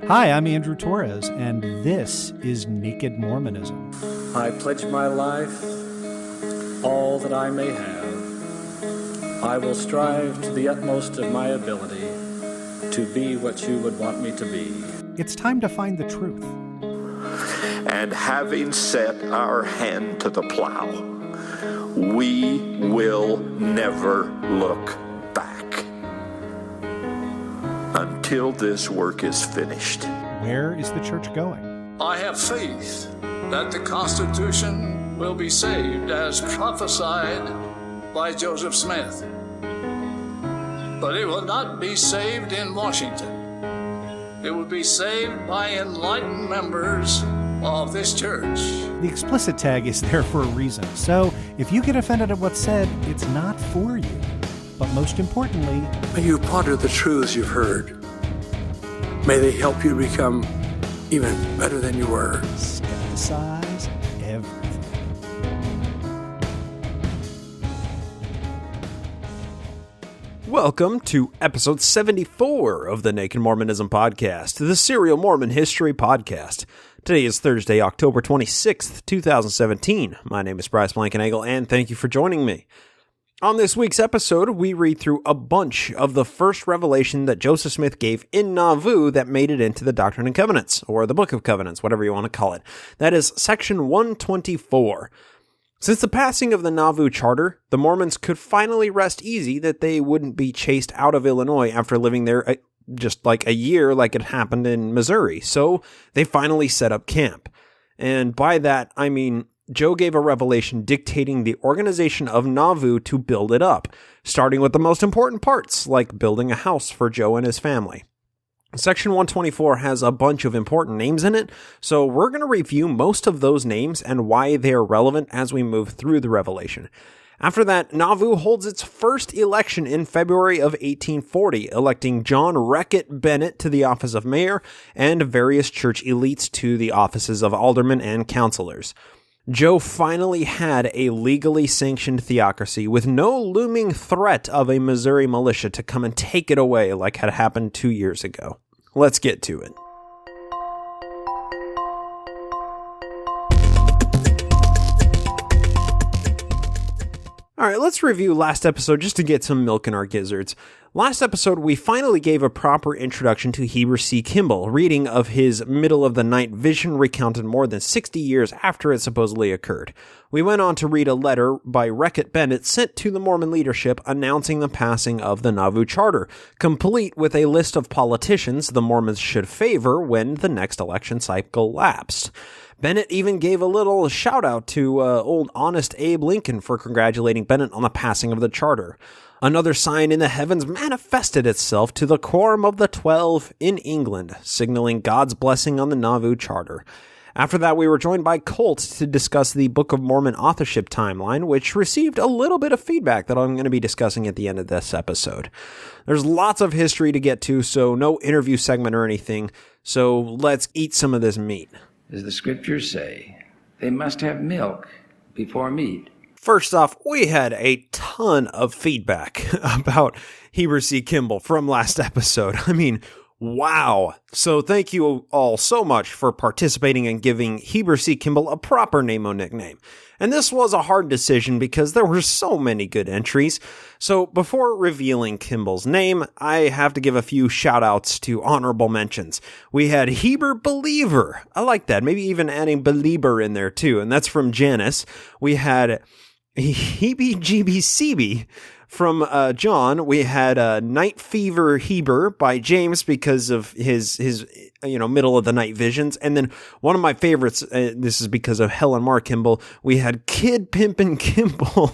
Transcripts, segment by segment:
Hi, I'm Andrew Torres, and this is Naked Mormonism. I pledge my life, all that I may have. I will strive to the utmost of my ability to be what you would want me to be. It's time to find the truth. And having set our hand to the plow, we will never look back until this work is finished. Where is the church going? I have faith that the Constitution will be saved as prophesied by Joseph Smith. But it will not be saved in Washington. It will be saved by enlightened members of this church. The explicit tag is there for a reason, so if you get offended at what's said, it's not for you. But most importantly, may you ponder the truths you've heard. May they help you become even better than you were. Skepticize everything. Welcome to episode 74 of the Naked Mormonism Podcast, the Serial Mormon History Podcast. Today is Thursday, October 26th, 2017. My name is Bryce Blankenagel, and thank you for joining me. On this week's episode, we read through a bunch of the first revelation that Joseph Smith gave in Nauvoo that made it into the Doctrine and Covenants, or the Book of Covenants, whatever you want to call it. That is section 124. Since the passing of the Nauvoo Charter, the Mormons could finally rest easy that they wouldn't be chased out of Illinois after living there just like a year like it happened in Missouri. So they finally set up camp. And by that, I mean Joe gave a revelation dictating the organization of Nauvoo to build it up, starting with the most important parts, like building a house for Joe and his family. Section 124 has a bunch of important names in it, so we're going to review most of those names and why they are relevant as we move through the revelation. After that, Nauvoo holds its first election in February of 1840, electing John Wreck-it Bennett to the office of mayor and various church elites to the offices of aldermen and councilors. Joe finally had a legally sanctioned theocracy with no looming threat of a Missouri militia to come and take it away like had happened 2 years ago. Let's get to it. Alright, let's review last episode just to get some milk in our gizzards. Last episode, we finally gave a proper introduction to Heber C. Kimball, reading of his middle-of-the-night vision recounted more than 60 years after it supposedly occurred. We went on to read a letter by Wreck-it Bennett sent to the Mormon leadership announcing the passing of the Nauvoo Charter, complete with a list of politicians the Mormons should favor when the next election cycle lapsed. Bennett even gave a little shout-out to old honest Abe Lincoln for congratulating Bennett on the passing of the charter. Another sign in the heavens manifested itself to the Quorum of the 12 in England, signaling God's blessing on the Nauvoo Charter. After that, we were joined by Colt to discuss the Book of Mormon authorship timeline, which received a little bit of feedback that I'm going to be discussing at the end of this episode. There's lots of history to get to, so no interview segment or anything, so let's eat some of this meat. As the scriptures say, they must have milk before meat. First off, we had a ton of feedback about Heber C. Kimball from last episode. I mean, wow. So thank you all so much for participating and giving Heber C. Kimball a proper name or nickname. And this was a hard decision because there were so many good entries. So before revealing Kimball's name, I have to give a few shout-outs to honorable mentions. We had Heber Believer. I like that. Maybe even adding Belieber in there too. And that's from Janice. We had Heebie-Jeebie-Seebie from John. We had Night Fever Heber by James because of his middle of the night visions. And then one of my favorites, this is because of Helen Mar Kimball, we had Kid Pimpin' Kimball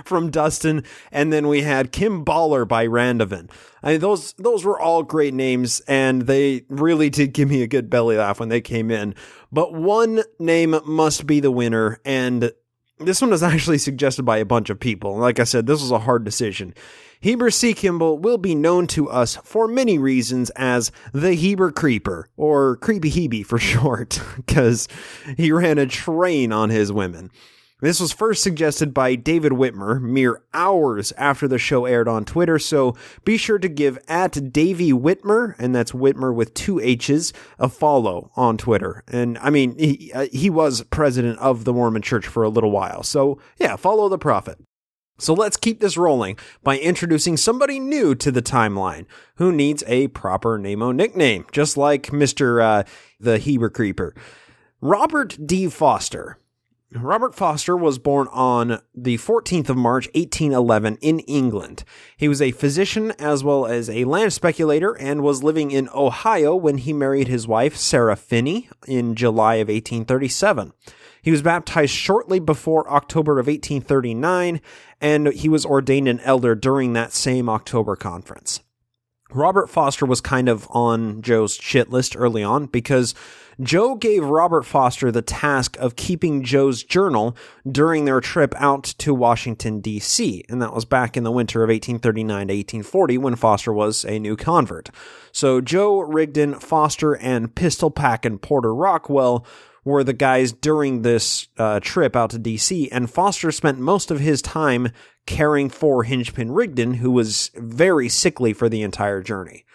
from Dustin, and then we had Kim Baller by Randovan. I mean, those were all great names, and they really did give me a good belly laugh when they came in. But one name must be the winner, and this one was actually suggested by a bunch of people. Like I said, this was a hard decision. Heber C. Kimball will be known to us for many reasons as the Heber Creeper, or Creepy Hebe for short, because he ran a train on his women. This was first suggested by David Whitmer mere hours after the show aired on Twitter, so be sure to give @Davey Whitmer, and that's Whitmer with 2 H's, a follow on Twitter. And I mean, he was president of the Mormon Church for a little while, so yeah, follow the prophet. So let's keep this rolling by introducing somebody new to the timeline who needs a proper name-o nickname, just like Mr. The Heber Creeper. Robert D. Foster. Robert Foster was born on the 14th of March, 1811 in England. He was a physician as well as a land speculator and was living in Ohio when he married his wife, Sarah Finney, in July of 1837. He was baptized shortly before October of 1839, and he was ordained an elder during that same October conference. Robert Foster was kind of on Joe's shit list early on because Joe gave Robert Foster the task of keeping Joe's journal during their trip out to Washington, D.C., and that was back in the winter of 1839 to 1840 when Foster was a new convert. So Joe Rigdon, Foster, and Pistol Pack and Porter Rockwell were the guys during this trip out to D.C., and Foster spent most of his time caring for Hingepin Rigdon, who was very sickly for the entire journey.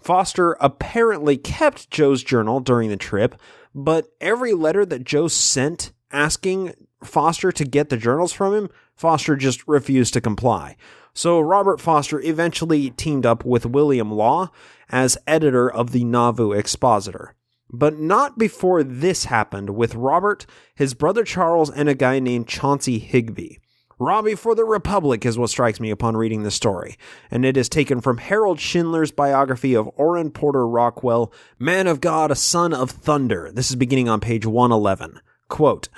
Foster apparently kept Joe's journal during the trip, but every letter that Joe sent asking Foster to get the journals from him, Foster just refused to comply. So Robert Foster eventually teamed up with William Law as editor of the Nauvoo Expositor. But not before this happened with Robert, his brother Charles, and a guy named Chauncey Higbee. Robbie for the Republic is what strikes me upon reading this story, and it is taken from Harold Schindler's biography of Orrin Porter Rockwell, Man of God, a Son of Thunder. This is beginning on page 111. Quote,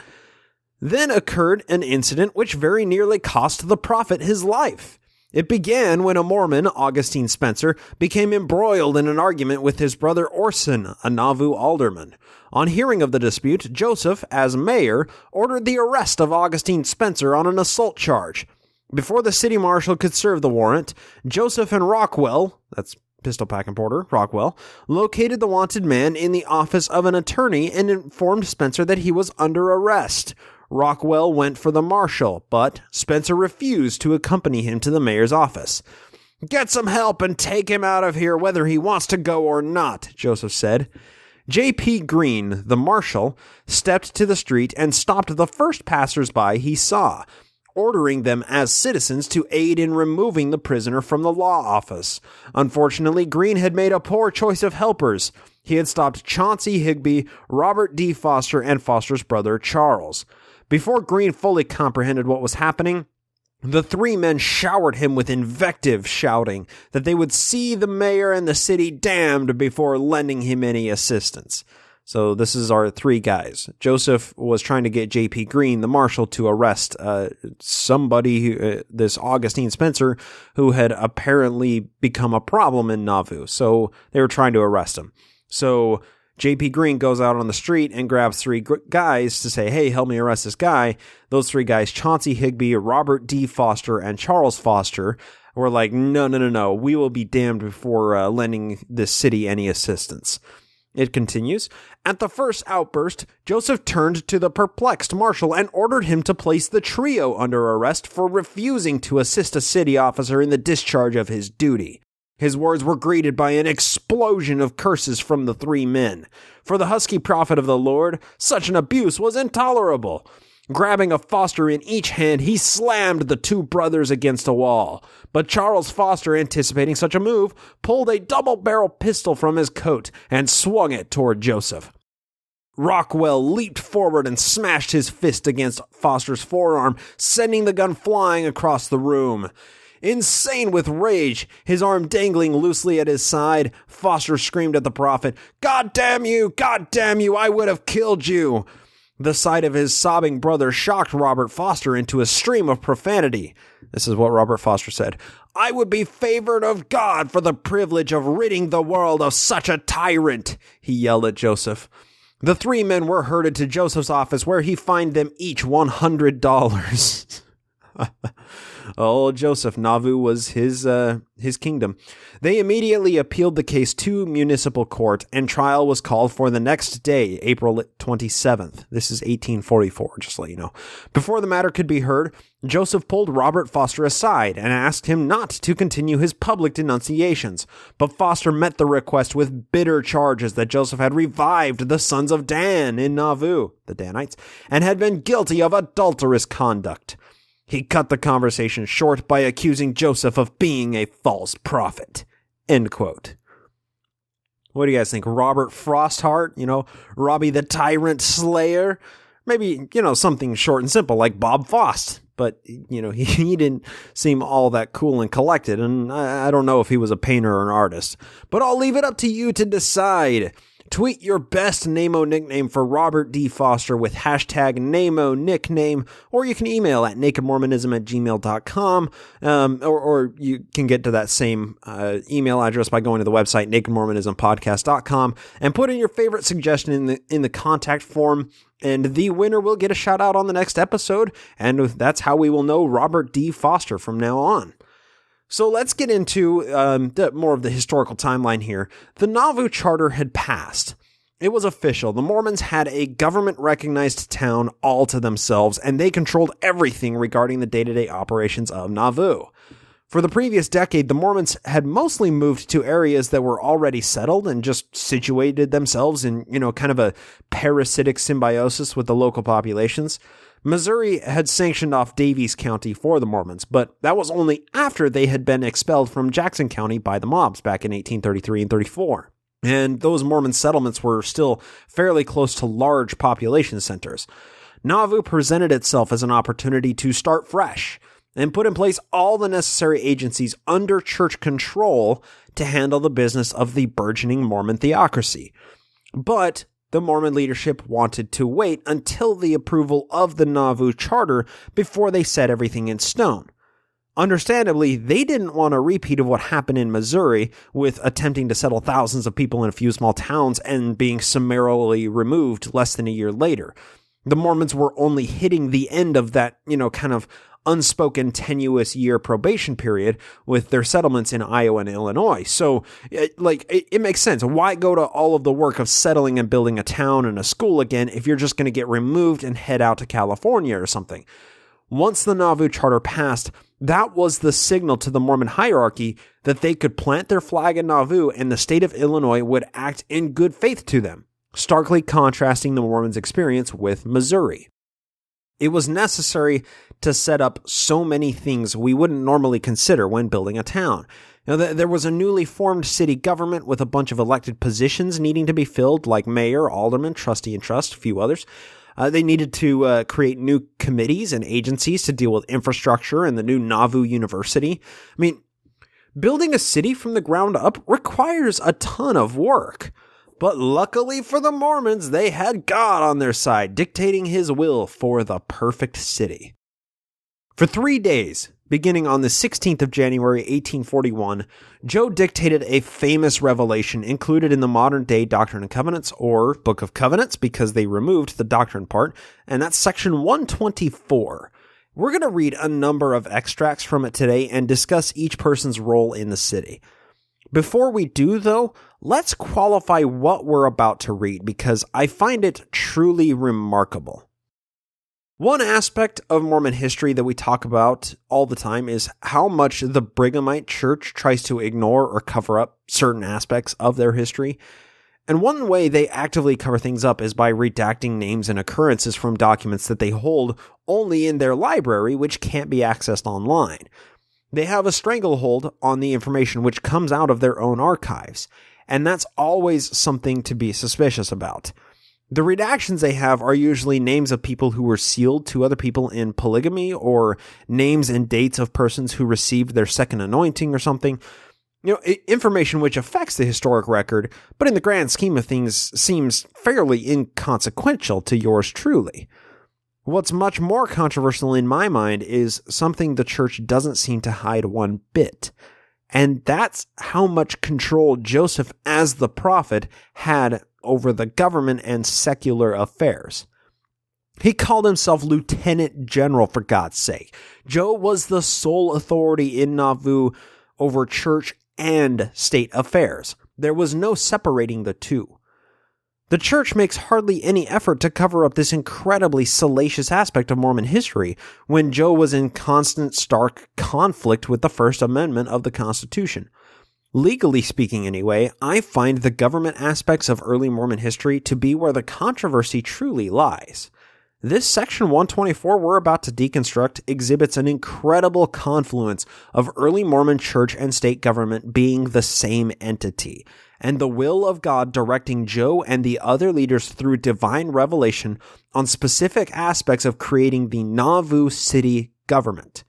"Then occurred an incident which very nearly cost the prophet his life. It began when a Mormon, Augustine Spencer, became embroiled in an argument with his brother Orson, a Nauvoo alderman. On hearing of the dispute, Joseph, as mayor, ordered the arrest of Augustine Spencer on an assault charge. Before the city marshal could serve the warrant, Joseph and Rockwell, that's Pistol Pack and Porter, Rockwell, located the wanted man in the office of an attorney and informed Spencer that he was under arrest. Rockwell went for the marshal, but Spencer refused to accompany him to the mayor's office. 'Get some help and take him out of here whether he wants to go or not,' Joseph said. J.P. Green, the marshal, stepped to the street and stopped the first passers-by he saw, ordering them as citizens to aid in removing the prisoner from the law office. Unfortunately, Green had made a poor choice of helpers. He had stopped Chauncey Higbee, Robert D. Foster, and Foster's brother Charles. Before Green fully comprehended what was happening, the three men showered him with invective, shouting that they would see the mayor and the city damned before lending him any assistance. So this is our three guys. Joseph was trying to get J.P. Green, the marshal, to arrest somebody, this Augustine Spencer, who had apparently become a problem in Nauvoo. So they were trying to arrest him. So J.P. Green goes out on the street and grabs three guys to say, hey, help me arrest this guy. Those three guys, Chauncey Higbee, Robert D. Foster, and Charles Foster, were like, no. We will be damned before lending this city any assistance. It continues. At the first outburst, Joseph turned to the perplexed marshal and ordered him to place the trio under arrest for refusing to assist a city officer in the discharge of his duty. His words were greeted by an explosion of curses from the three men. For the husky prophet of the Lord, such an abuse was intolerable. Grabbing a Foster in each hand, he slammed the two brothers against a wall. But Charles Foster, anticipating such a move, pulled a double-barrel pistol from his coat and swung it toward Joseph. Rockwell leaped forward and smashed his fist against Foster's forearm, sending the gun flying across the room. Insane with rage, his arm dangling loosely at his side, Foster screamed at the prophet, God damn you, I would have killed you." The sight of his sobbing brother shocked Robert Foster into a stream of profanity. This is what Robert Foster said. "I would be favored of God for the privilege of ridding the world of such a tyrant," he yelled at Joseph. The three men were herded to Joseph's office, where he fined them each $100. Oh, Joseph, Nauvoo was his kingdom. They immediately appealed the case to municipal court, and trial was called for the next day, April 27th. This is 1844, just to let you know. Before the matter could be heard, Joseph pulled Robert Foster aside and asked him not to continue his public denunciations. But Foster met the request with bitter charges that Joseph had revived the sons of Dan in Nauvoo, the Danites, and had been guilty of adulterous conduct. He cut the conversation short by accusing Joseph of being a false prophet. End quote. What do you guys think? Robert Frosthart, Robbie the Tyrant Slayer? Maybe, something short and simple like Bob Fost. But, he didn't seem all that cool and collected, and I don't know if he was a painter or an artist. But I'll leave it up to you to decide. Tweet your best Namo nickname for Robert D. Foster with hashtag Namo nickname, or you can email at nakedmormonism@gmail.com, or you can get to that same email address by going to the website nakedmormonismpodcast.com and put in your favorite suggestion in the contact form, and the winner will get a shout out on the next episode, and that's how we will know Robert D. Foster from now on. So let's get into more of the historical timeline here. The Nauvoo Charter had passed. It was official. The Mormons had a government-recognized town all to themselves, and they controlled everything regarding the day-to-day operations of Nauvoo. For the previous decade, the Mormons had mostly moved to areas that were already settled and just situated themselves in, kind of a parasitic symbiosis with the local populations. Missouri had sanctioned off Daviess County for the Mormons, but that was only after they had been expelled from Jackson County by the mobs back in 1833 and 34. And those Mormon settlements were still fairly close to large population centers. Nauvoo presented itself as an opportunity to start fresh and put in place all the necessary agencies under church control to handle the business of the burgeoning Mormon theocracy. But the Mormon leadership wanted to wait until the approval of the Nauvoo Charter before they set everything in stone. Understandably, they didn't want a repeat of what happened in Missouri with attempting to settle thousands of people in a few small towns and being summarily removed less than a year later. The Mormons were only hitting the end of that, kind of unspoken tenuous year probation period with their settlements in Iowa and Illinois. So it makes sense. Why go to all of the work of settling and building a town and a school again if you're just going to get removed and head out to California or something? Once the Nauvoo Charter passed, that was the signal to the Mormon hierarchy that they could plant their flag in Nauvoo and the state of Illinois would act in good faith to them, starkly contrasting the Mormons' experience with Missouri. It was necessary to set up so many things we wouldn't normally consider when building a town. There was a newly formed city government with a bunch of elected positions needing to be filled, like mayor, alderman, trustee and trust, a few others. They needed to create new committees and agencies to deal with infrastructure and the new Nauvoo University. Building a city from the ground up requires a ton of work. But luckily for the Mormons, they had God on their side, dictating his will for the perfect city. For 3 days, beginning on the 16th of January, 1841, Joe dictated a famous revelation included in the modern-day Doctrine and Covenants, or Book of Covenants, because they removed the doctrine part, and that's section 124. We're going to read a number of extracts from it today and discuss each person's role in the city. Before we do, though, let's qualify what we're about to read because I find it truly remarkable. One aspect of Mormon history that we talk about all the time is how much the Brighamite Church tries to ignore or cover up certain aspects of their history. And one way they actively cover things up is by redacting names and occurrences from documents that they hold only in their library, which can't be accessed online. They have a stranglehold on the information which comes out of their own archives, and that's always something to be suspicious about. The redactions they have are usually names of people who were sealed to other people in polygamy, or names and dates of persons who received their second anointing or something. Information which affects the historic record, but in the grand scheme of things seems fairly inconsequential to yours truly. What's much more controversial in my mind is something the church doesn't seem to hide one bit, and that's how much control Joseph as the prophet had over the government and secular affairs. He called himself lieutenant general, for God's sake. Joe was the sole authority in Nauvoo over church and state affairs. There was no separating the two. The church makes hardly any effort to cover up this incredibly salacious aspect of Mormon history when Joe was in constant, stark conflict with the First Amendment of the Constitution. Legally speaking, anyway, I find the government aspects of early Mormon history to be where the controversy truly lies. This section 124 we're about to deconstruct exhibits an incredible confluence of early Mormon church and state government being the same entity, and the will of God directing Joe and the other leaders through divine revelation on specific aspects of creating the Nauvoo city government.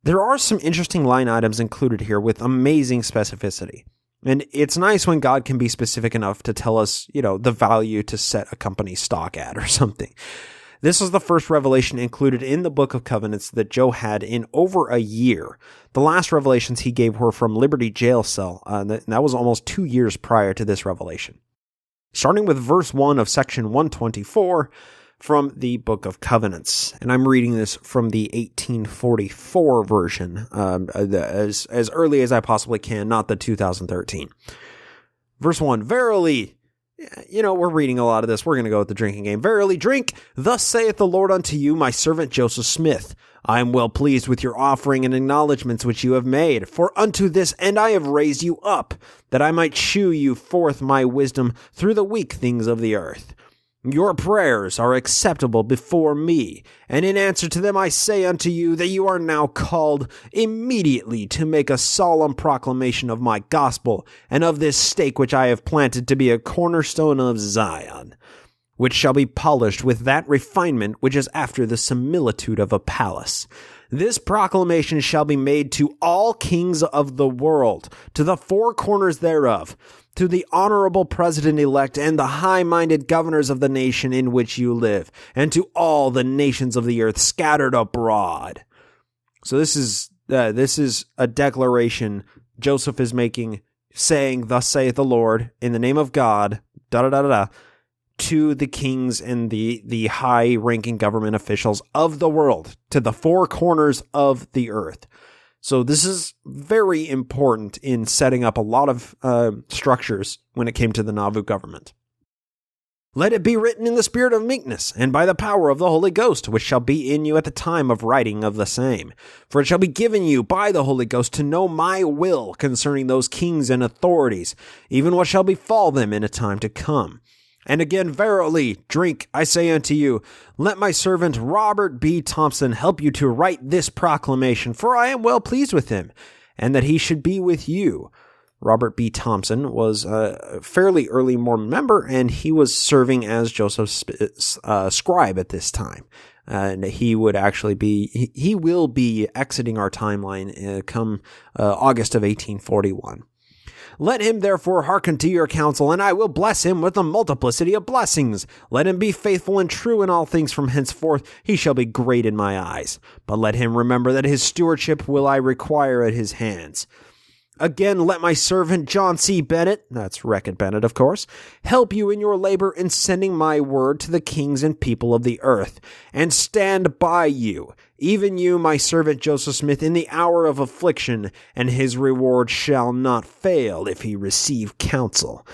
There are some interesting line items included here with amazing specificity. And it's nice when God can be specific enough to tell us, the value to set a company's stock at or something. This was the first revelation included in the Book of Covenants that Joe had in over a year. The last revelations he gave were from Liberty Jail Cell, and that was almost 2 years prior to this revelation. Starting with verse 1 of section 124 from the Book of Covenants. And I'm reading this from the 1844 version, as early as I possibly can, not the 2013. Verse 1, verily, we're reading a lot of this. We're going to go with the drinking game. Verily, drink, thus saith the Lord unto you, my servant Joseph Smith. I am well pleased with your offering and acknowledgments which you have made. For unto this end I have raised you up, that I might shew you forth my wisdom through the weak things of the earth. Your prayers are acceptable before me, and in answer to them I say unto you that you are now called immediately to make a solemn proclamation of my gospel, and of this stake which I have planted to be a cornerstone of Zion, which shall be polished with that refinement which is after the similitude of a palace. This proclamation shall be made to all kings of the world, to the four corners thereof, to the honorable president-elect and the high-minded governors of the nation in which you live, and to all the nations of the earth scattered abroad. So this is a declaration Joseph is making, saying, thus saith the Lord, in the name of God, to the kings and the high-ranking government officials of the world, to the four corners of the earth. So this is very important in setting up a lot of structures when it came to the Nauvoo government. Let it be written in the spirit of meekness, and by the power of the Holy Ghost, which shall be in you at the time of writing of the same. For it shall be given you by the Holy Ghost to know my will concerning those kings and authorities, even what shall befall them in a time to come. And again, verily, drink, I say unto you, let my servant Robert B. Thompson help you to write this proclamation, for I am well pleased with him, and that he should be with you. Robert B. Thompson was a fairly early Mormon member, and he was serving as Joseph's scribe at this time. And he will be exiting our timeline come August of 1841. Let him therefore hearken to your counsel, and I will bless him with a multiplicity of blessings. Let him be faithful and true in all things from henceforth. He shall be great in my eyes. But let him remember that his stewardship will I require at his hands. Again, let my servant John C. Bennett, that's Wreck-it Bennett, of course, help you in your labor in sending my word to the kings and people of the earth, and stand by you, even you, my servant Joseph Smith, in the hour of affliction, and his reward shall not fail if he receive counsel.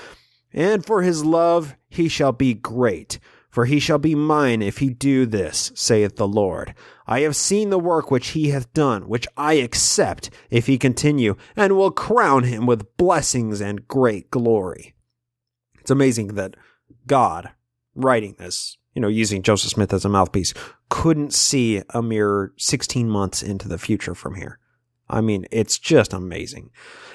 And for his love he shall be great, for he shall be mine if he do this, saith the Lord. I have seen the work which he hath done, which I accept if he continue, and will crown him with blessings and great glory. It's amazing that God, writing this, using Joseph Smith as a mouthpiece, couldn't see a mere 16 months into the future from here. I mean, it's just amazing.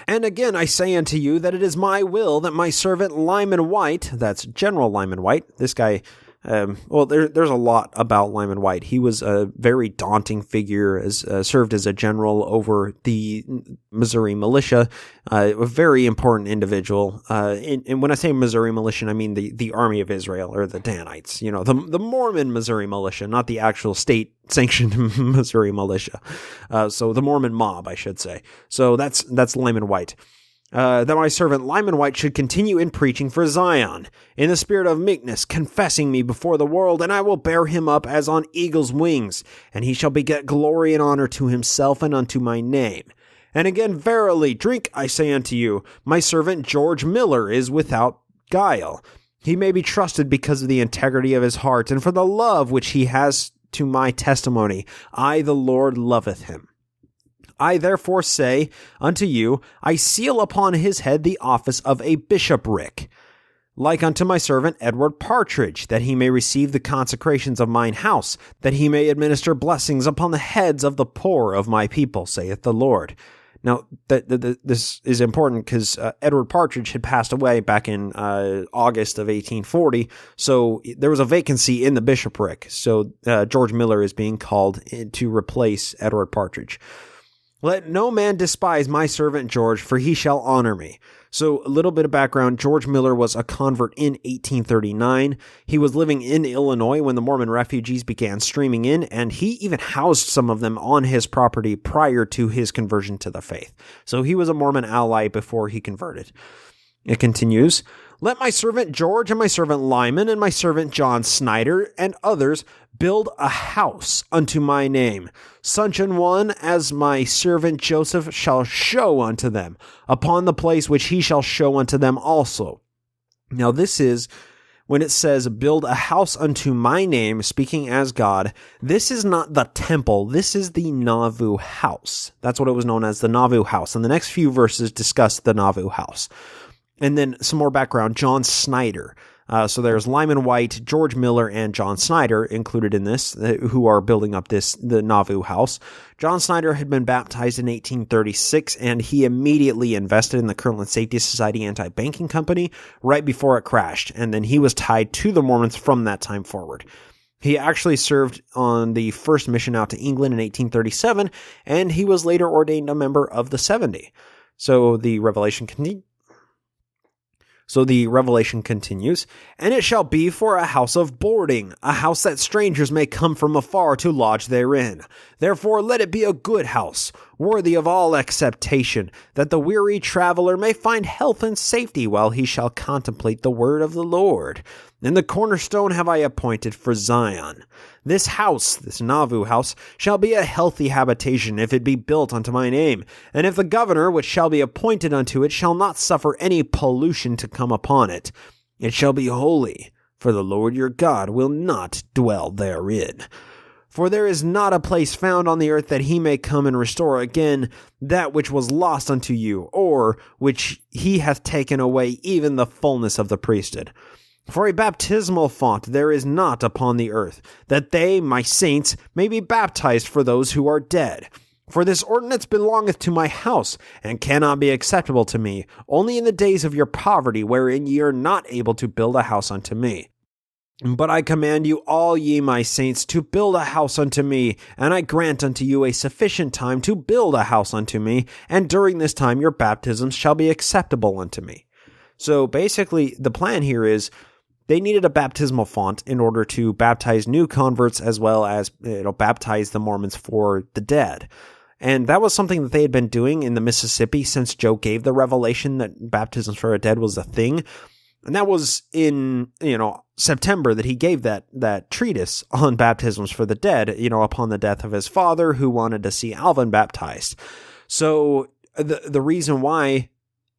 And again, I say unto you that it is my will that my servant Lyman White, that's General Lyman White, this guy, there's a lot about Lyman White. He was a very daunting figure, served as a general over the Missouri militia, a very important individual. And when I say Missouri militia, I mean the Army of Israel, or the Danites, the Mormon Missouri militia, not the actual state-sanctioned Missouri militia. So the Mormon mob, I should say. So that's Lyman White. that my servant Lyman White should continue in preaching for Zion, in the spirit of meekness, confessing me before the world, and I will bear him up as on eagle's wings, and he shall beget glory and honor to himself and unto my name. And again, verily, drink, I say unto you, my servant George Miller is without guile. He may be trusted because of the integrity of his heart, and for the love which he has to my testimony. I, the Lord, loveth him. I therefore say unto you, I seal upon his head the office of a bishopric, like unto my servant Edward Partridge, that he may receive the consecrations of mine house, that he may administer blessings upon the heads of the poor of my people, saith the Lord. Now, this is important because Edward Partridge had passed away back in August of 1840, so there was a vacancy in the bishopric. So George Miller is being called to replace Edward Partridge. Let no man despise my servant George, for he shall honor me. So a little bit of background. George Miller was a convert in 1839. He was living in Illinois when the Mormon refugees began streaming in, and he even housed some of them on his property prior to his conversion to the faith. So he was a Mormon ally before he converted. It continues, let my servant George and my servant Lyman and my servant John Snyder and others build a house unto my name, such an one as my servant Joseph shall show unto them, upon the place which he shall show unto them also. Now this is, when it says, build a house unto my name, speaking as God, this is not the temple, this is the Nauvoo house. That's what it was known as, the Nauvoo house. And the next few verses discuss the Nauvoo house. And then some more background, John Snyder. So there's Lyman White, George Miller, and John Snyder included in this, who are building up the Nauvoo house. John Snyder had been baptized in 1836, and he immediately invested in the Kirtland Safety Society anti-banking company right before it crashed, and then he was tied to the Mormons from that time forward. He actually served on the first mission out to England in 1837, and he was later ordained a member of the 70. So the revelation continues. And it shall be for a house of boarding, a house that strangers may come from afar to lodge therein. Therefore let it be a good house, worthy of all acceptation, that the weary traveler may find health and safety while he shall contemplate the word of the Lord. And the cornerstone have I appointed for Zion. This house, this Nauvoo house, shall be a healthy habitation if it be built unto my name, and if the governor which shall be appointed unto it shall not suffer any pollution to come upon it. It shall be holy, for the Lord your God will not dwell therein. For there is not a place found on the earth that he may come and restore again that which was lost unto you, or which he hath taken away, even the fullness of the priesthood. For a baptismal font there is not upon the earth, that they, my saints, may be baptized for those who are dead. For this ordinance belongeth to my house, and cannot be acceptable to me, only in the days of your poverty, wherein ye are not able to build a house unto me. But I command you all, ye my saints, to build a house unto me, and I grant unto you a sufficient time to build a house unto me, and during this time your baptisms shall be acceptable unto me. So basically, the plan here is, they needed a baptismal font in order to baptize new converts as well as baptize the Mormons for the dead. And that was something that they had been doing in the Mississippi since Joe gave the revelation that baptisms for the dead was a thing. And that was in, September that he gave that treatise on baptisms for the dead, upon the death of his father who wanted to see Alvin baptized. So the reason why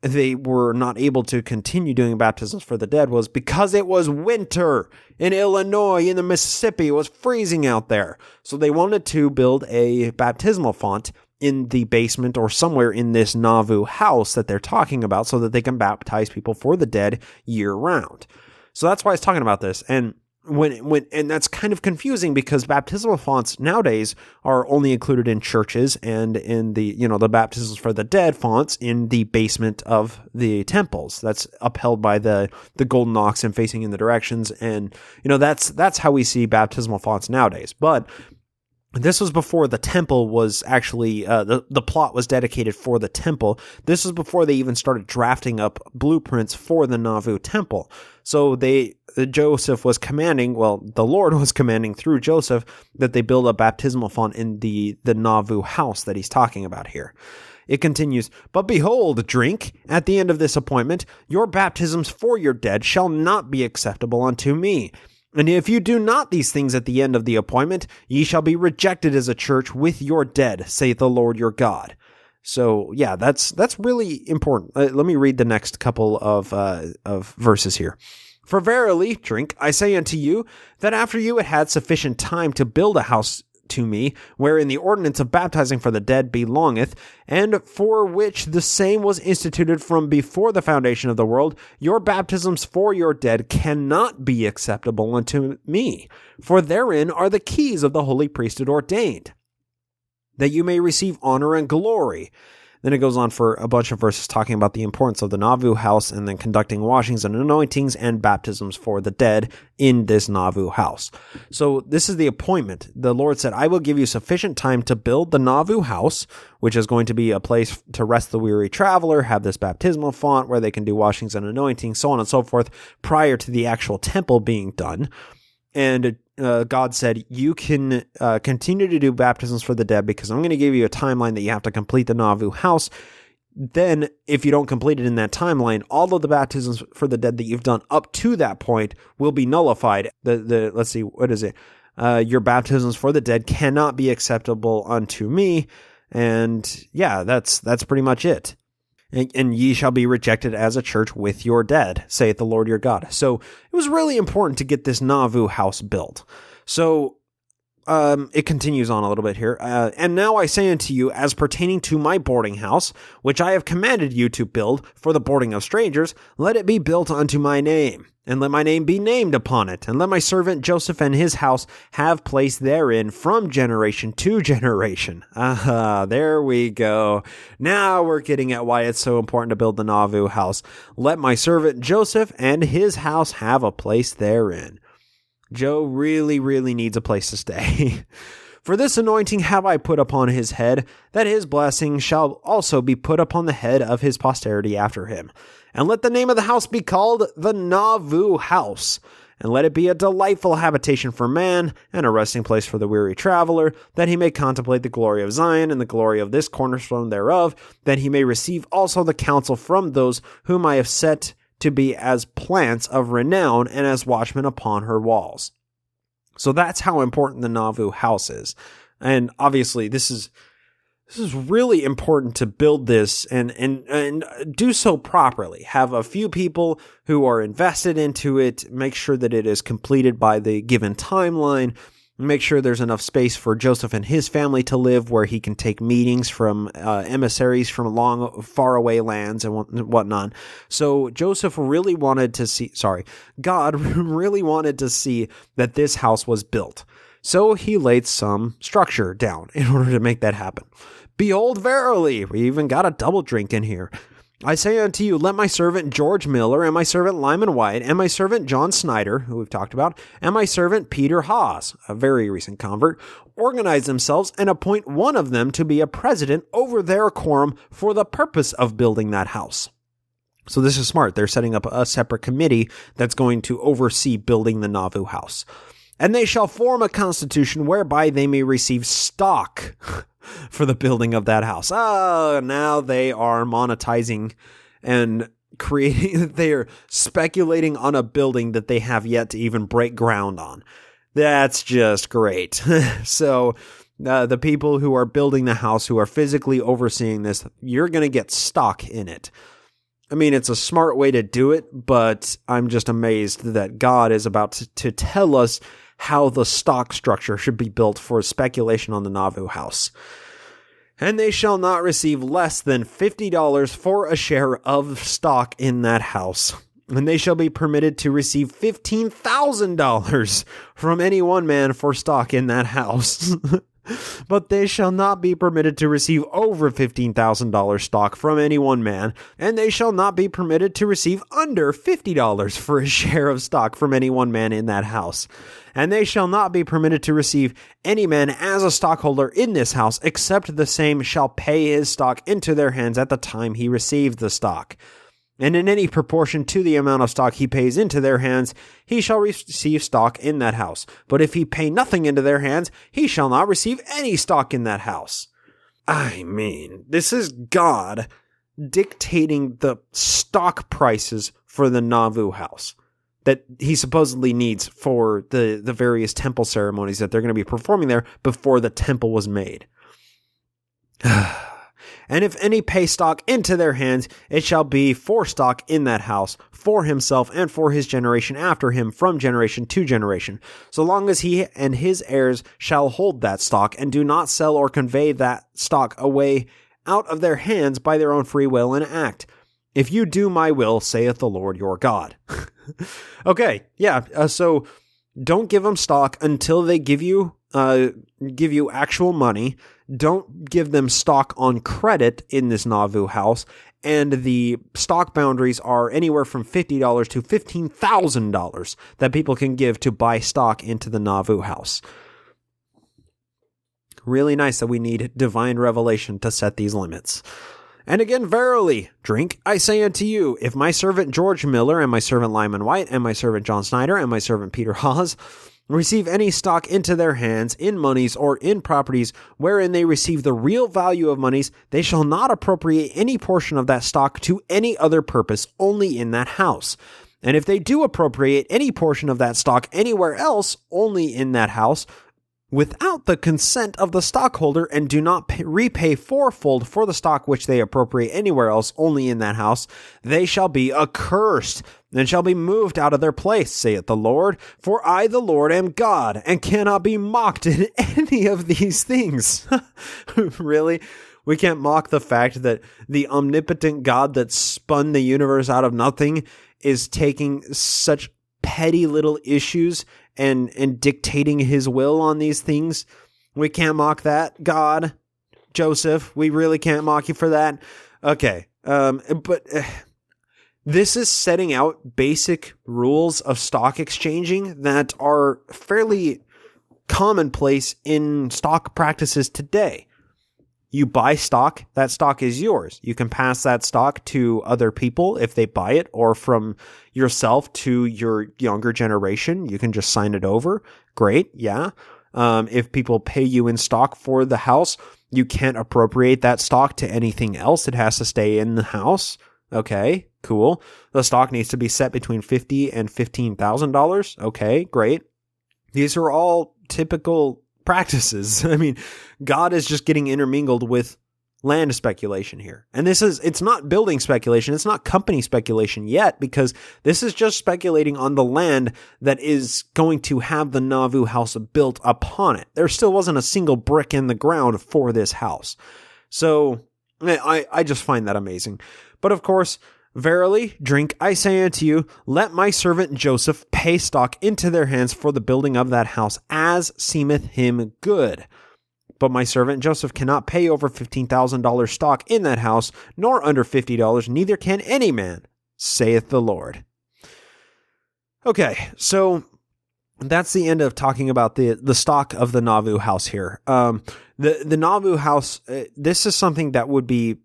they were not able to continue doing baptisms for the dead was because it was winter in Illinois, in the Mississippi. It was freezing out there. So they wanted to build a baptismal font in the basement or somewhere in this Nauvoo house that they're talking about so that they can baptize people for the dead year round. So that's why I was talking about this. And and that's kind of confusing because baptismal fonts nowadays are only included in churches and in the, the baptisms for the dead fonts in the basement of the temples. That's upheld by the golden ox and facing in the directions. And, that's how we see baptismal fonts nowadays. But this was before the temple was actually, the plot was dedicated for the temple. This was before they even started drafting up blueprints for the Nauvoo temple. So Joseph was commanding, the Lord was commanding through Joseph that they build a baptismal font in the Nauvoo house that he's talking about here. It continues, "But behold, drink, at the end of this appointment, your baptisms for your dead shall not be acceptable unto me. And if you do not these things at the end of the appointment, ye shall be rejected as a church with your dead, saith the Lord your God." So, yeah, that's really important. Let me read the next couple of verses here. "For verily, drink, I say unto you, that after you had had sufficient time to build a house to me, wherein the ordinance of baptizing for the dead belongeth, and for which the same was instituted from before the foundation of the world, your baptisms for your dead cannot be acceptable unto me. For therein are the keys of the holy priesthood ordained, that you may receive honor and glory." Then it goes on for a bunch of verses talking about the importance of the Nauvoo house and then conducting washings and anointings and baptisms for the dead in this Nauvoo house. So this is the appointment. The Lord said, "I will give you sufficient time to build the Nauvoo house," which is going to be a place to rest the weary traveler, have this baptismal font where they can do washings and anointings, so on and so forth, prior to the actual temple being done. And God said, "You can continue to do baptisms for the dead because I'm going to give you a timeline that you have to complete the Nauvoo house. Then, if you don't complete it in that timeline, all of the baptisms for the dead that you've done up to that point will be nullified." Let's see, what is it? Your baptisms for the dead cannot be acceptable unto me. And yeah, that's pretty much it. "And ye shall be rejected as a church with your dead, saith the Lord your God." So it was really important to get this Nauvoo house built. So it continues on a little bit here. "And now I say unto you, as pertaining to my boarding house, which I have commanded you to build for the boarding of strangers, let it be built unto my name, and let my name be named upon it, and let my servant Joseph and his house have place therein from generation to generation." There we go. Now we're getting at why it's so important to build the Nauvoo house. "Let my servant Joseph and his house have a place therein." Joe really, really needs a place to stay. "For this anointing have I put upon his head, that his blessing shall also be put upon the head of his posterity after him. And let the name of the house be called the Nauvoo house. And let it be a delightful habitation for man, and a resting place for the weary traveler, that he may contemplate the glory of Zion and the glory of this cornerstone thereof, that he may receive also the counsel from those whom I have set to be as plants of renown and as watchmen upon her walls." So that's how important the Nauvoo house is. And obviously this is really important to build this and do so properly. Have a few people who are invested into it, make sure that it is completed by the given timeline, make sure there's enough space for Joseph and his family to live where he can take meetings from emissaries from long, far away lands and whatnot. So God really wanted to see that this house was built. So he laid some structure down in order to make that happen. "Behold, verily," we even got a double drink in here, "I say unto you, let my servant George Miller, and my servant Lyman White, and my servant John Snyder," who we've talked about, "and my servant Peter Haas," a very recent convert, "organize themselves and appoint one of them to be a president over their quorum for the purpose of building that house." So this is smart. They're setting up a separate committee that's going to oversee building the Nauvoo house. "And they shall form a constitution whereby they may receive stock for the building of that house." Oh, now they are monetizing and creating, they are speculating on a building that they have yet to even break ground on. That's just great. So the people who are building the house, who are physically overseeing this, you're going to get stock in it. I mean, it's a smart way to do it, but I'm just amazed that God is about to tell us how the stock structure should be built for speculation on the Nauvoo house. "And they shall not receive less than $50 for a share of stock in that house. And they shall be permitted to receive $15,000 from any one man for stock in that house. But they shall not be permitted to receive over $15,000 stock from any one man, and they shall not be permitted to receive under $50 for a share of stock from any one man in that house. And they shall not be permitted to receive any man as a stockholder in this house, except the same shall pay his stock into their hands at the time he received the stock. And in any proportion to the amount of stock he pays into their hands, he shall receive stock in that house. But if he pay nothing into their hands, he shall not receive any stock in that house." I mean, this is God dictating the stock prices for the Nauvoo house that he supposedly needs for the various temple ceremonies that they're going to be performing there before the temple was made. And if any pay stock into their hands, it shall be for stock in that house, for himself and for his generation after him from generation to generation, so long as he and his heirs shall hold that stock, and do not sell or convey that stock away out of their hands by their own free will and act. If you do my will, saith the Lord your God. Okay, yeah, so don't give them stock until they give you actual money. Don't give them stock on credit in this Nauvoo house, and the stock boundaries are anywhere from $50 to $15,000 that people can give to buy stock into the Nauvoo house. Really nice that we need divine revelation to set these limits. And again, verily, drink, I say unto you, if my servant George Miller, and my servant Lyman White, and my servant John Snyder, and my servant Peter Hawes receive any stock into their hands in monies or in properties wherein they receive the real value of monies, they shall not appropriate any portion of that stock to any other purpose, only in that house. And if they do appropriate any portion of that stock anywhere else, only in that house, without the consent of the stockholder, and do not repay fourfold for the stock which they appropriate anywhere else, only in that house, they shall be accursed, and shall be moved out of their place, saith the Lord. For I, the Lord, am God, and cannot be mocked in any of these things. Really? We can't mock the fact that the omnipotent God that spun the universe out of nothing is taking such petty little issues and dictating his will on these things. We can't mock that, God. Joseph, we really can't mock you for that. Okay, but this is setting out basic rules of stock exchanging that are fairly commonplace in stock practices today. You buy stock, that stock is yours. You can pass that stock to other people if they buy it, or from yourself to your younger generation. You can just sign it over. Great, yeah. If people pay you in stock for the house, you can't appropriate that stock to anything else. It has to stay in the house. Okay, cool. The stock needs to be set between $50,000 and $15,000. Okay, great. These are all typical practices. I mean, God is just getting intermingled with land speculation here. And it's not building speculation. It's not company speculation yet, because this is just speculating on the land that is going to have the Nauvoo house built upon it. There still wasn't a single brick in the ground for this house. So I just find that amazing. But of course, verily, drink, I say unto you, let my servant Joseph pay stock into their hands for the building of that house, as seemeth him good. But my servant Joseph cannot pay over $15,000 stock in that house, nor under $50, neither can any man, saith the Lord. Okay, so that's the end of talking about the stock of the Nauvoo house here. The Nauvoo house, this is something that would be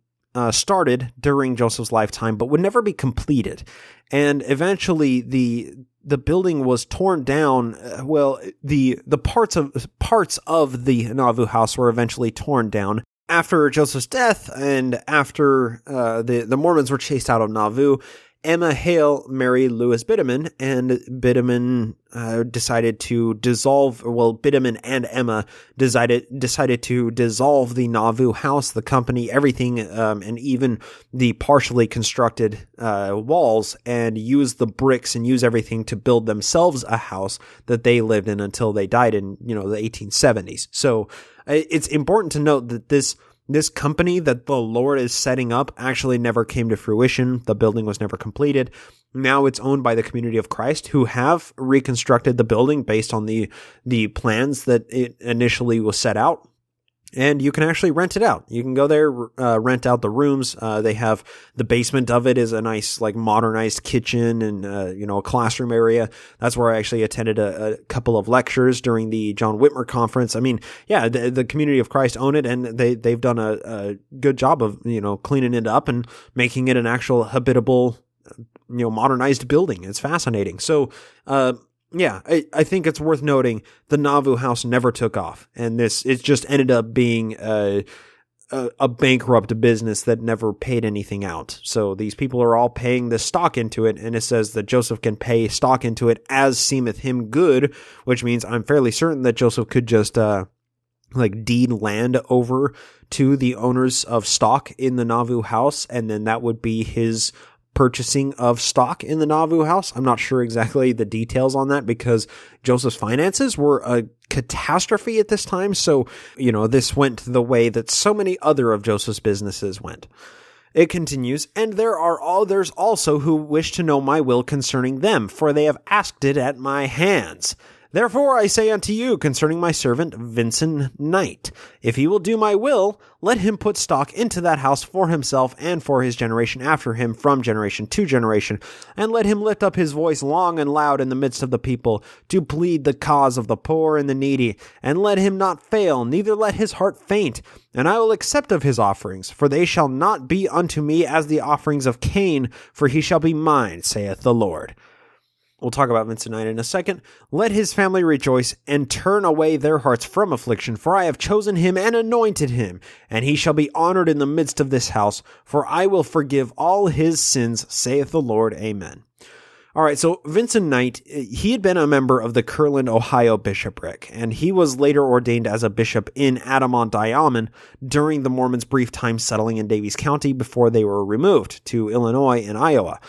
started during Joseph's lifetime, but would never be completed. And eventually the building was torn down. The parts of the Nauvoo house were eventually torn down after Joseph's death, and after the Mormons were chased out of Nauvoo. Emma Hale married Louis Bideman, and Bideman decided to dissolve. Well, Bideman and Emma decided to dissolve the Nauvoo house, the company, everything, and even the partially constructed walls, and use the bricks and use everything to build themselves a house that they lived in until they died in the 1870s. So it's important to note that this company that the Lord is setting up actually never came to fruition. The building was never completed. Now it's owned by the Community of Christ, who have reconstructed the building based on the plans that it initially was set out. And you can actually rent it out. You can go there, rent out the rooms. They have the basement of it is a nice, like, modernized kitchen and, a classroom area. That's where I actually attended a couple of lectures during the John Whitmer conference. I mean, yeah, the Community of Christ own it, and they've done a good job of, cleaning it up and making it an actual habitable, modernized building. It's fascinating. So, yeah, I think it's worth noting the Nauvoo house never took off, and it just ended up being a bankrupt business that never paid anything out. So these people are all paying this stock into it, and it says that Joseph can pay stock into it as seemeth him good, which means I'm fairly certain that Joseph could just deed land over to the owners of stock in the Nauvoo house, and then that would be his purchasing of stock in the Nauvoo house. I'm not sure exactly the details on that because Joseph's finances were a catastrophe at this time. So, this went the way that so many other of Joseph's businesses went. It continues, and there are others also who wish to know my will concerning them, for they have asked it at my hands. Therefore I say unto you concerning my servant Vincent Knight, if he will do my will, let him put stock into that house for himself and for his generation after him from generation to generation, and let him lift up his voice long and loud in the midst of the people, to plead the cause of the poor and the needy, and let him not fail, neither let his heart faint, and I will accept of his offerings, for they shall not be unto me as the offerings of Cain, for he shall be mine, saith the Lord. We'll talk about Vincent Knight in a second. Let his family rejoice and turn away their hearts from affliction, for I have chosen him and anointed him, and he shall be honored in the midst of this house, for I will forgive all his sins, saith the Lord. Amen. All right, so Vincent Knight, he had been a member of the Kirtland, Ohio bishopric, and he was later ordained as a bishop in Adamant, Iowa, during the Mormons' brief time settling in Daviess County before they were removed to Illinois and Iowa.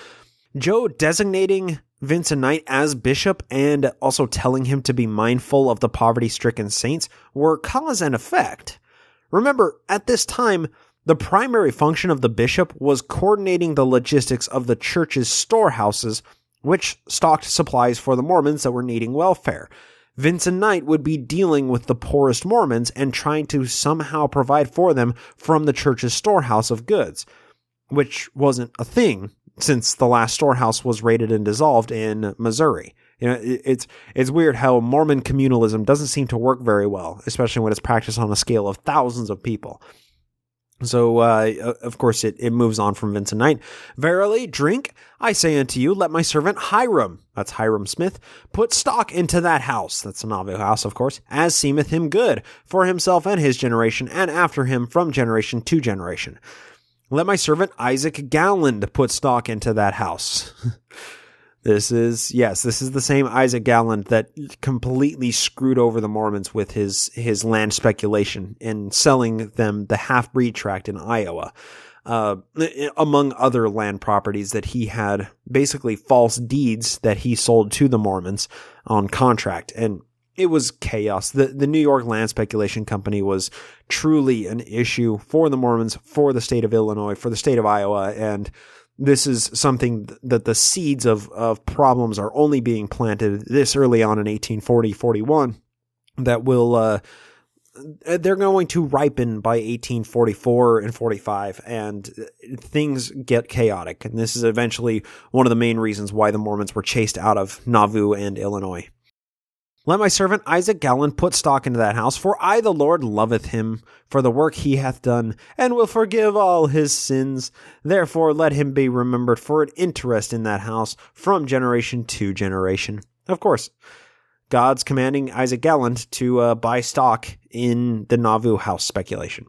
Joe designating Vincent Knight as bishop and also telling him to be mindful of the poverty-stricken saints were cause and effect. Remember, at this time, the primary function of the bishop was coordinating the logistics of the church's storehouses, which stocked supplies for the Mormons that were needing welfare. Vincent Knight would be dealing with the poorest Mormons and trying to somehow provide for them from the church's storehouse of goods, which wasn't a thing since the last storehouse was raided and dissolved in Missouri. It's weird how Mormon communalism doesn't seem to work very well, especially when it's practiced on a scale of thousands of people. So, of course, it moves on from Vincent Knight. Verily, drink, I say unto you, let my servant Hiram, that's Hiram Smith, put stock into that house, that's the Nauvoo house, of course, as seemeth him good, for himself and his generation, and after him from generation to generation. Let my servant Isaac Galland put stock into that house. This is the same Isaac Galland that completely screwed over the Mormons with his land speculation and selling them the half-breed tract in Iowa, among other land properties that he had basically false deeds that he sold to the Mormons on contract. And it was chaos. The New York Land Speculation Company was truly an issue for the Mormons, for the state of Illinois, for the state of Iowa, and this is something that the seeds of problems are only being planted this early on in 1840-41 that will they're going to ripen by 1844 and 45, and things get chaotic. And this is eventually one of the main reasons why the Mormons were chased out of Nauvoo and Illinois. Let my servant Isaac Galland put stock into that house, for I the Lord loveth him for the work he hath done, and will forgive all his sins. Therefore let him be remembered for an interest in that house from generation to generation. Of course, God's commanding Isaac Galland to buy stock in the Nauvoo house speculation.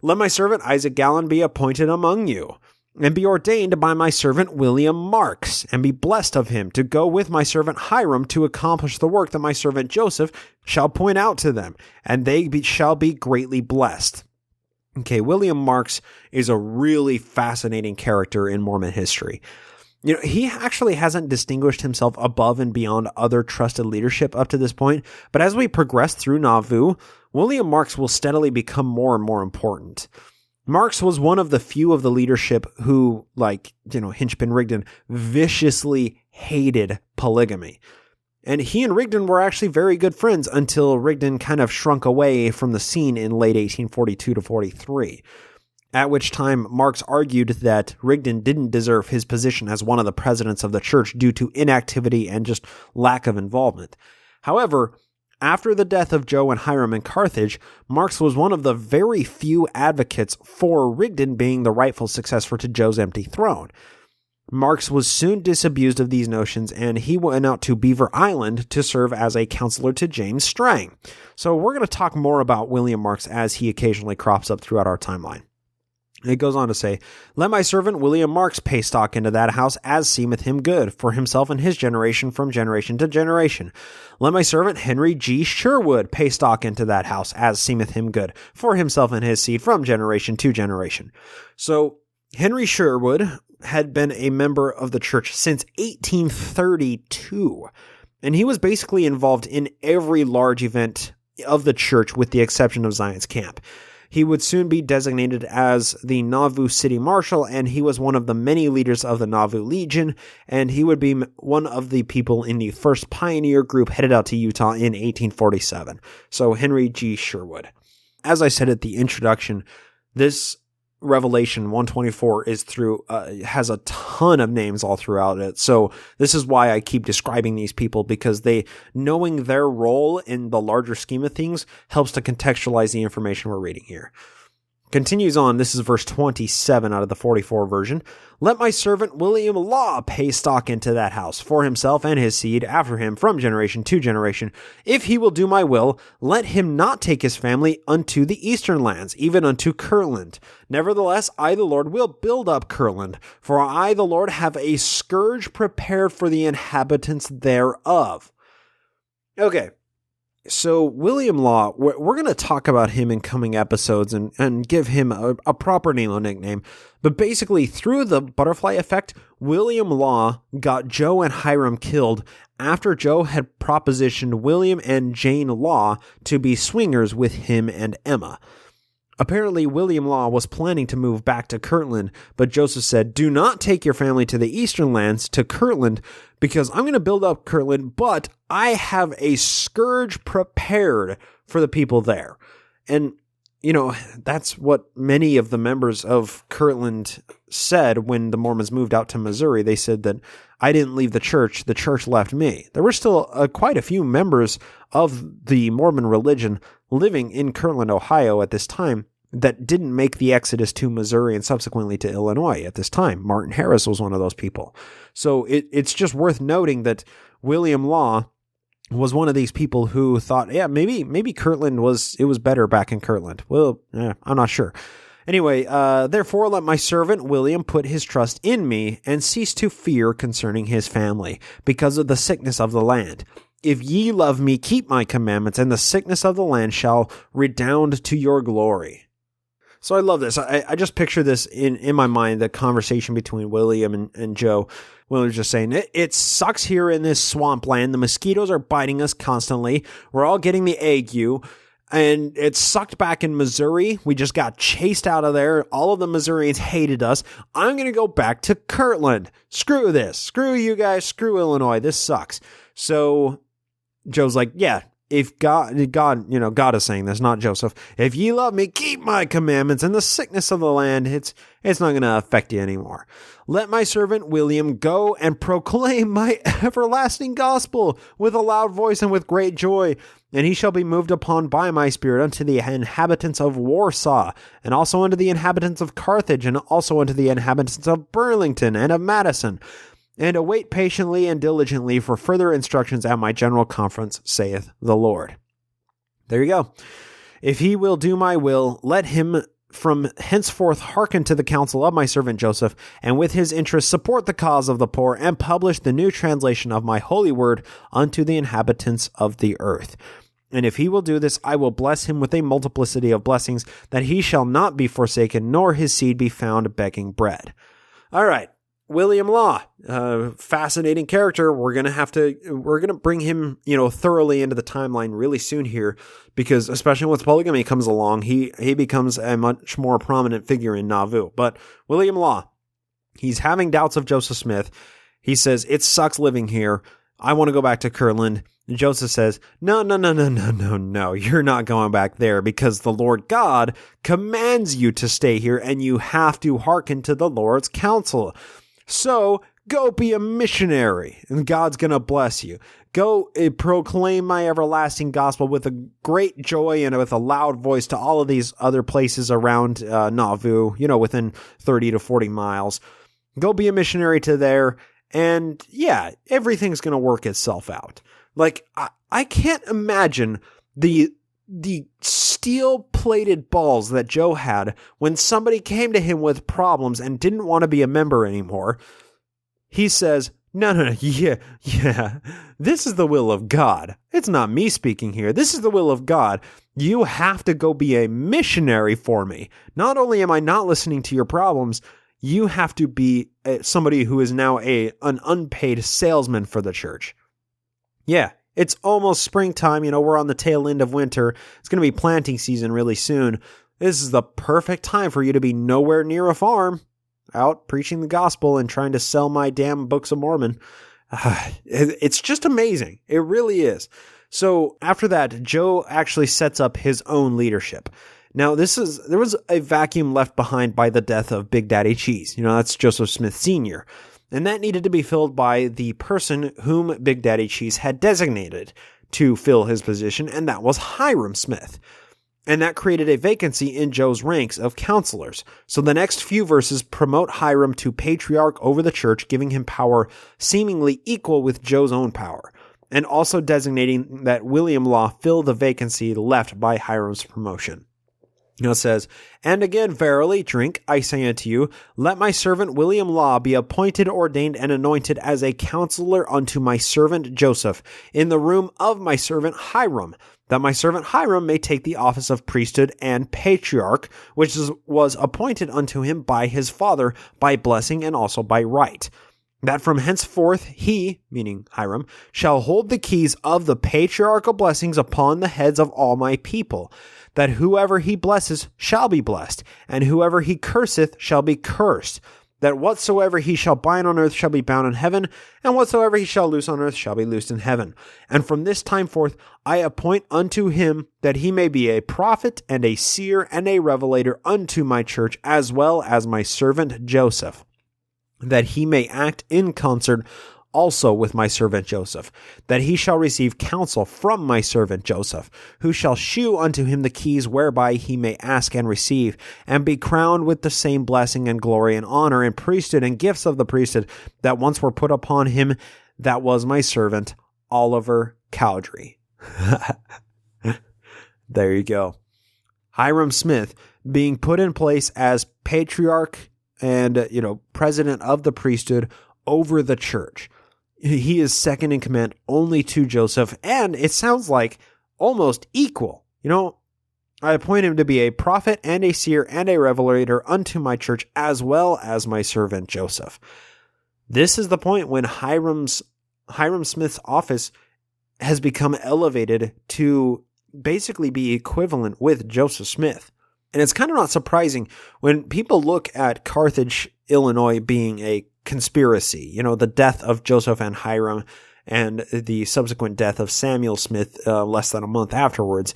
Let my servant Isaac Galland be appointed among you, and be ordained by my servant William Marks, and be blessed of him to go with my servant Hiram to accomplish the work that my servant Joseph shall point out to them, and they shall be greatly blessed. Okay, William Marks is a really fascinating character in Mormon history. He actually hasn't distinguished himself above and beyond other trusted leadership up to this point, but as we progress through Nauvoo, William Marks will steadily become more and more important. Marks was one of the few of the leadership who, like, Hinchpin Rigdon, viciously hated polygamy. And he and Rigdon were actually very good friends until Rigdon kind of shrunk away from the scene in late 1842 to 43, at which time Marks argued that Rigdon didn't deserve his position as one of the presidents of the church due to inactivity and just lack of involvement. However, after the death of Joe and Hiram in Carthage, Marks was one of the very few advocates for Rigdon being the rightful successor to Joe's empty throne. Marks was soon disabused of these notions, and he went out to Beaver Island to serve as a counselor to James Strang. So we're going to talk more about William Marks as he occasionally crops up throughout our timeline. It goes on to say, "Let my servant William Marks pay stock into that house as seemeth him good, for himself and his generation from generation to generation. Let my servant Henry G. Sherwood pay stock into that house as seemeth him good, for himself and his seed from generation to generation." So Henry Sherwood had been a member of the church since 1832, and he was basically involved in every large event of the church with the exception of Zion's Camp. He would soon be designated as the Nauvoo City Marshal, and he was one of the many leaders of the Nauvoo Legion, and he would be one of the people in the first pioneer group headed out to Utah in 1847. So Henry G. Sherwood. As I said at the introduction, this Revelation 124 is has a ton of names all throughout it. So this is why I keep describing these people, because knowing their role in the larger scheme of things helps to contextualize the information we're reading here. Continues on, this is verse 27 out of the 44 version. "Let my servant William Law pay stock into that house for himself and his seed after him from generation to generation. If he will do my will, let him not take his family unto the eastern lands, even unto Kirtland. Nevertheless, I the Lord will build up Kirtland, for I the Lord have a scourge prepared for the inhabitants thereof." Okay. So William Law, we're going to talk about him in coming episodes and give him a proper name or nickname. But basically, through the butterfly effect, William Law got Joe and Hiram killed after Joe had propositioned William and Jane Law to be swingers with him and Emma. Apparently, William Law was planning to move back to Kirtland, but Joseph said, "Do not take your family to the eastern lands, to Kirtland, because I'm going to build up Kirtland, but I have a scourge prepared for the people there." And, that's what many of the members of Kirtland said when the Mormons moved out to Missouri. They said that, "I didn't leave the church left me." There were still quite a few members of the Mormon religion living in Kirtland, Ohio at this time that didn't make the exodus to Missouri and subsequently to Illinois at this time. Martin Harris was one of those people. So it's just worth noting that William Law was one of these people who thought, yeah, maybe Kirtland was better back in Kirtland. Well, I'm not sure. Anyway, "Therefore let my servant William put his trust in me and cease to fear concerning his family, because of the sickness of the land. If ye love me, keep my commandments, and the sickness of the land shall redound to your glory." So I love this. I just picture this in my mind, the conversation between William and Joe. William's just saying, it sucks here in this swampland. The mosquitoes are biting us constantly. We're all getting the ague. And it sucked back in Missouri. We just got chased out of there. All of the Missourians hated us. I'm going to go back to Kirtland. Screw this. Screw you guys. Screw Illinois. This sucks. So Joe's like, yeah, if God is saying this, not Joseph. "If ye love me, keep my commandments, and the sickness of the land, it's not going to affect you anymore. Let my servant William go and proclaim my everlasting gospel with a loud voice and with great joy. And he shall be moved upon by my spirit unto the inhabitants of Warsaw, and also unto the inhabitants of Carthage, and also unto the inhabitants of Burlington and of Madison. And await patiently and diligently for further instructions at my general conference, saith the Lord." There you go. "If he will do my will, let him from henceforth hearken to the counsel of my servant Joseph, and with his interest support the cause of the poor, and publish the new translation of my holy word unto the inhabitants of the earth. And if he will do this, I will bless him with a multiplicity of blessings, that he shall not be forsaken, nor his seed be found begging bread." All right. William Law, fascinating character. We're going to bring him, thoroughly into the timeline really soon here, because especially once polygamy comes along, he becomes a much more prominent figure in Nauvoo. But William Law, he's having doubts of Joseph Smith. He says, "It sucks living here. I want to go back to Kirtland." And Joseph says, No, you're not going back there, because the Lord God commands you to stay here, and you have to hearken to the Lord's counsel. So go be a missionary, and God's going to bless you. Go proclaim my everlasting gospel with a great joy and with a loud voice to all of these other places around Nauvoo, within 30 to 40 miles. Go be a missionary to there, and yeah, everything's going to work itself out. Like, I can't imagine the steel-plated balls that Joe had when somebody came to him with problems and didn't want to be a member anymore. He says, no, yeah, this is the will of God. It's not me speaking here. This is the will of God. You have to go be a missionary for me. Not only am I not listening to your problems, you have to be somebody who is now an unpaid salesman for the church. Yeah, it's almost springtime. We're on the tail end of winter. It's going to be planting season really soon. This is the perfect time for you to be nowhere near a farm, out preaching the gospel and trying to sell my damn books of Mormon. It's just amazing. It really is. So after that, Joe actually sets up his own leadership. Now, there was a vacuum left behind by the death of Big Daddy Cheese. That's Joseph Smith Sr., and that needed to be filled by the person whom Big Daddy Cheese had designated to fill his position, and that was Hiram Smith. And that created a vacancy in Joe's ranks of councilors. So the next few verses promote Hiram to patriarch over the church, giving him power seemingly equal with Joe's own power, and also designating that William Law fill the vacancy left by Hiram's promotion. It says, "And again, verily, drink, I say unto you, let my servant William Law be appointed, ordained, and anointed as a counselor unto my servant Joseph, in the room of my servant Hiram, that my servant Hiram may take the office of priesthood and patriarch, which was appointed unto him by his father, by blessing and also by right. That from henceforth he," meaning Hiram, "shall hold the keys of the patriarchal blessings upon the heads of all my people, that whoever he blesses shall be blessed, and whoever he curseth shall be cursed, that whatsoever he shall bind on earth shall be bound in heaven, and whatsoever he shall loose on earth shall be loosed in heaven. And from this time forth I appoint unto him that he may be a prophet and a seer and a revelator unto my church, as well as my servant Joseph, that he may act in concert also with my servant Joseph, that he shall receive counsel from my servant Joseph, who shall shew unto him the keys whereby he may ask and receive, and be crowned with the same blessing and glory and honor and priesthood and gifts of the priesthood that once were put upon him, that was my servant Oliver Cowdery." There you go. Hiram Smith being put in place as patriarch and, president of the priesthood over the church. He is second in command only to Joseph, and it sounds like almost equal. I appoint him to be a prophet and a seer and a revelator unto my church, as well as my servant Joseph. This is the point when Hiram Smith's office has become elevated to basically be equivalent with Joseph Smith. And it's kind of not surprising when people look at Carthage, Illinois being a conspiracy, the death of Joseph and Hiram and the subsequent death of Samuel Smith less than a month afterwards,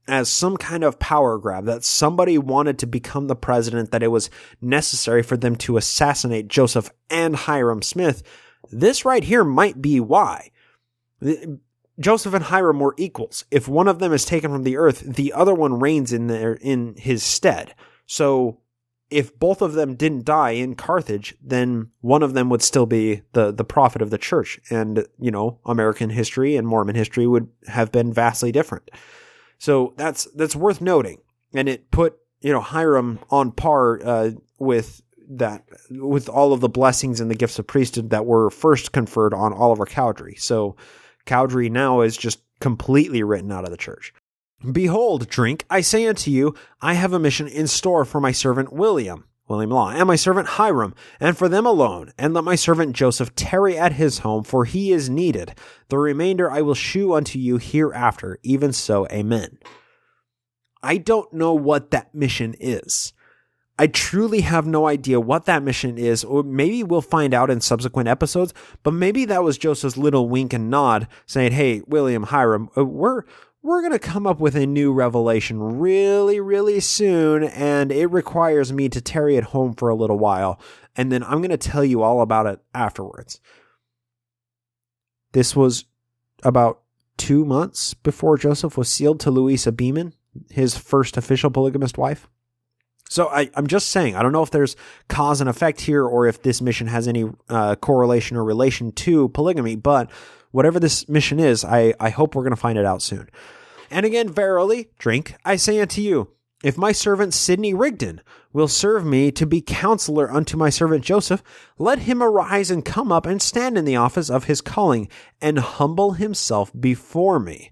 as some kind of power grab, that somebody wanted to become the president, that it was necessary for them to assassinate Joseph and Hiram Smith. This right here might be why. Joseph and Hiram were equals. If one of them is taken from the earth, the other one reigns in his stead. So if both of them didn't die in Carthage, then one of them would still be the prophet of the church. And, American history and Mormon history would have been vastly different. So that's worth noting. And it put, Hiram on par with all of the blessings and the gifts of priesthood that were first conferred on Oliver Cowdery. So Cowdery now is just completely written out of the church. "Behold, drink, I say unto you, I have a mission in store for my servant William Law, and my servant Hiram, and for them alone, and let my servant Joseph tarry at his home, for he is needed. The remainder I will shew unto you hereafter, even so, amen." I don't know what that mission is. I truly have no idea what that mission is, or maybe we'll find out in subsequent episodes, but maybe that was Joseph's little wink and nod saying, "Hey, William, Hiram, we're going to come up with a new revelation really, really soon, and it requires me to tarry at home for a little while, and then I'm going to tell you all about it afterwards." This was about 2 months before Joseph was sealed to Louisa Beeman, his first official polygamist wife. So I'm just saying, I don't know if there's cause and effect here or if this mission has any correlation or relation to polygamy, but whatever this mission is, I hope we're going to find it out soon. And again, verily, drink, I say unto you, if my servant Sidney Rigdon will serve me to be counselor unto my servant Joseph, let him arise and come up and stand in the office of his calling and humble himself before me.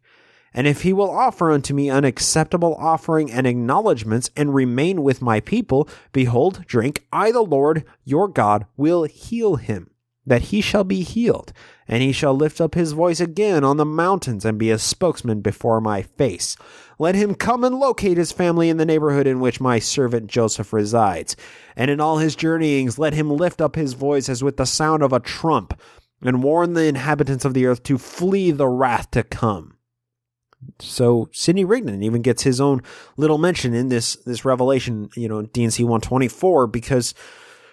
And if he will offer unto me an acceptable offering and acknowledgments and remain with my people, behold, drink, I the Lord your God will heal him, that he shall be healed, and he shall lift up his voice again on the mountains and be a spokesman before my face. Let him come and locate his family in the neighborhood in which my servant Joseph resides. And in all his journeyings, let him lift up his voice as with the sound of a trump, and warn the inhabitants of the earth to flee the wrath to come. So Sidney Rigdon even gets his own little mention in this revelation, D&C 124, because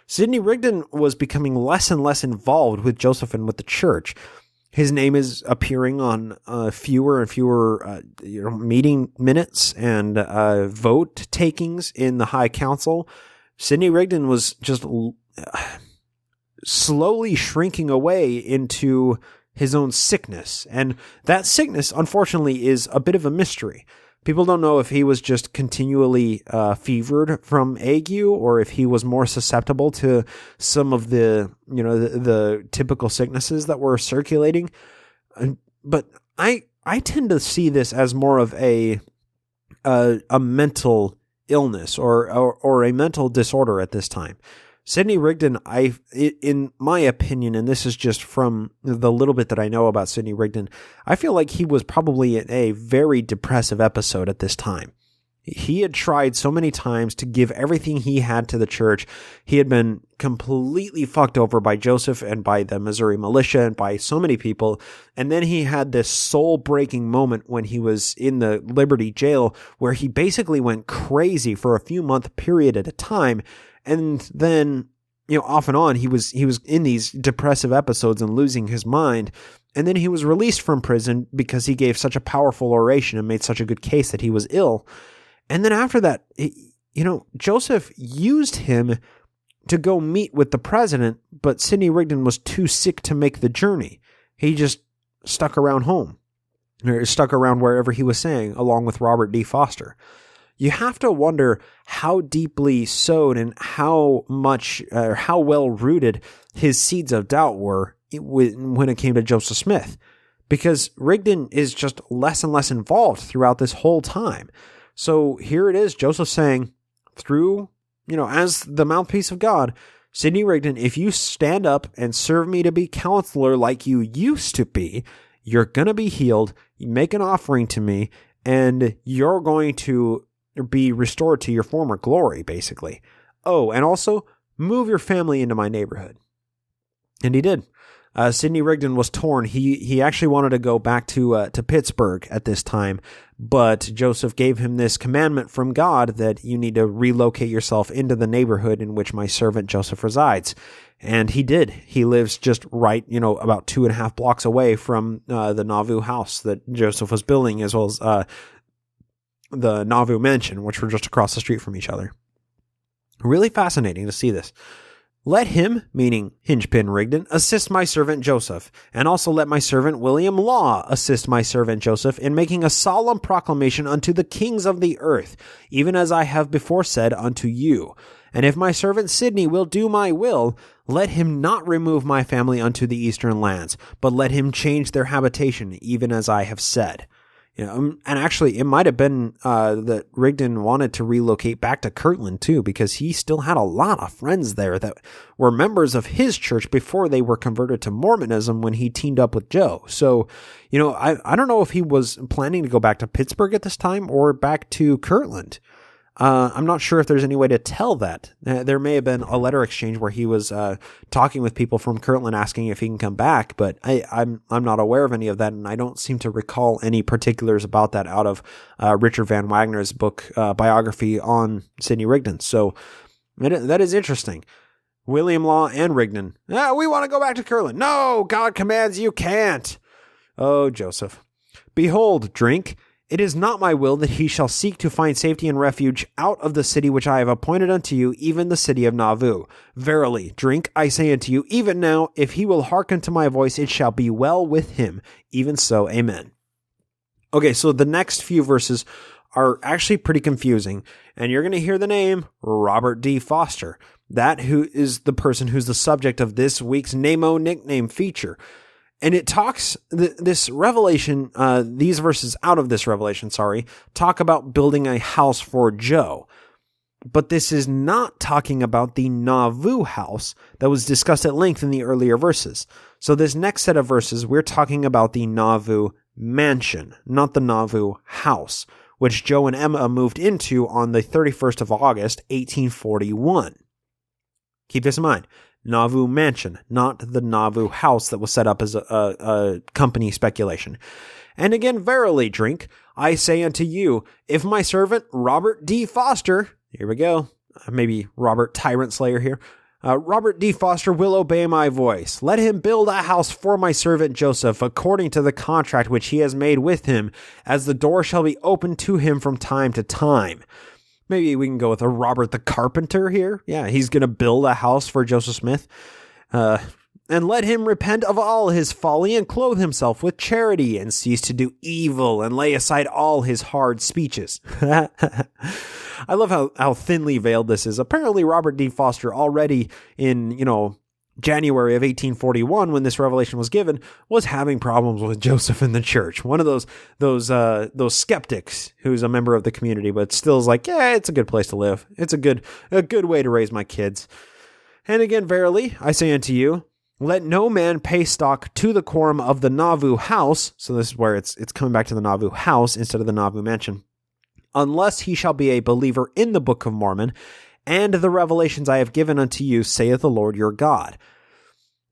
Sidney Rigdon was becoming less and less involved with Joseph and with the church. His name is appearing on fewer and fewer meeting minutes and vote takings in the High Council. Sidney Rigdon was just slowly shrinking away into his own sickness. And that sickness, unfortunately, is a bit of a mystery. People don't know if he was just continually fevered from ague or if he was more susceptible to some of the typical sicknesses that were circulating. But I tend to see this as more of a mental illness or a mental disorder at this time. Sidney Rigdon, in my opinion, and this is just from the little bit that I know about Sidney Rigdon, I feel like he was probably in a very depressive episode at this time. He had tried so many times to give everything he had to the church. He had been completely fucked over by Joseph and by the Missouri militia and by so many people. And then he had this soul-breaking moment when he was in the Liberty jail where he basically went crazy for a few-month period at a time. And then, off and on, he was in these depressive episodes and losing his mind. And then he was released from prison because he gave such a powerful oration and made such a good case that he was ill. And then after that, Joseph used him to go meet with the president, but Sidney Rigdon was too sick to make the journey. He just stuck around home, or stuck around wherever he was staying, along with Robert D. Foster. You have to wonder how deeply sowed and how much or how well rooted his seeds of doubt were when it came to Joseph Smith, because Rigdon is just less and less involved throughout this whole time. So here it is, Joseph saying, through, as the mouthpiece of God, Sidney Rigdon, if you stand up and serve me to be counselor like you used to be, you're going to be healed, you make an offering to me, and you're going to be restored to your former glory, basically. Oh, and also move your family into my neighborhood. And he did. Sidney Rigdon was torn. He actually wanted to go back to Pittsburgh at this time, but Joseph gave him this commandment from God that you need to relocate yourself into the neighborhood in which my servant Joseph resides. And he did. He lives just right, about 2.5 blocks away from the Nauvoo house that Joseph was building, as well as the Nauvoo mansion, which were just across the street from each other. Really fascinating to see this. Let him, meaning Hingepin Rigdon, assist my servant Joseph, and also let my servant William Law assist my servant Joseph in making a solemn proclamation unto the kings of the earth, even as I have before said unto you. And if my servant Sidney will do my will, let him not remove my family unto the eastern lands, but let him change their habitation, even as I have said. And actually, it might have been that Rigdon wanted to relocate back to Kirtland, too, because he still had a lot of friends there that were members of his church before they were converted to Mormonism when he teamed up with Joe. So, I don't know if he was planning to go back to Pittsburgh at this time or back to Kirtland. I'm not sure if there's any way to tell that. There may have been a letter exchange where he was talking with people from Kirtland asking if he can come back, but I'm not aware of any of that, and I don't seem to recall any particulars about that out of Richard Van Wagner's book biography on Sidney Rigdon. So that is interesting. William Law and Rigdon. We want to go back to Kirtland. No, God commands you can't. Oh, Joseph. Behold, drink. It is not my will that he shall seek to find safety and refuge out of the city which I have appointed unto you, even the city of Nauvoo. Verily, drink, I say unto you, even now, if he will hearken to my voice, it shall be well with him. Even so, amen. Okay, so the next few verses are actually pretty confusing, and you're going to hear the name Robert D. Foster. That who is the person who's the subject of this week's Namo Nickname feature. And it talks, this revelation, these verses out of this revelation, talk about building a house for Joe. But this is not talking about the Nauvoo house that was discussed at length in the earlier verses. So this next set of verses, we're talking about the Nauvoo mansion, not the Nauvoo house, which Joe and Emma moved into on the 31st of August, 1841. Keep this in mind. Nauvoo mansion, not the Nauvoo house that was set up as a company speculation. And again, verily, drink, I say unto you, if my servant Robert D. Foster, here we go, maybe Robert Tyrant Slayer here, Robert D. Foster will obey my voice. Let him build a house for my servant Joseph, according to the contract which he has made with him, as the door shall be opened to him from time to time. Maybe we can go with a Robert the Carpenter here. Yeah, he's going to build a house for Joseph Smith. And let him repent of all his folly and clothe himself with charity and cease to do evil and lay aside all his hard speeches. I love how thinly veiled this is. Apparently, Robert D. Foster already in, January of 1841, when this revelation was given, was having problems with Joseph in the church. One of those skeptics who's a member of the community, but still is like, yeah, it's a good place to live. It's a good way to raise my kids. And again, verily, I say unto you, let no man pay stock to the quorum of the Nauvoo house. So this is where it's coming back to the Nauvoo house instead of the Nauvoo mansion, unless he shall be a believer in the Book of Mormon, and the revelations I have given unto you, saith the Lord your God.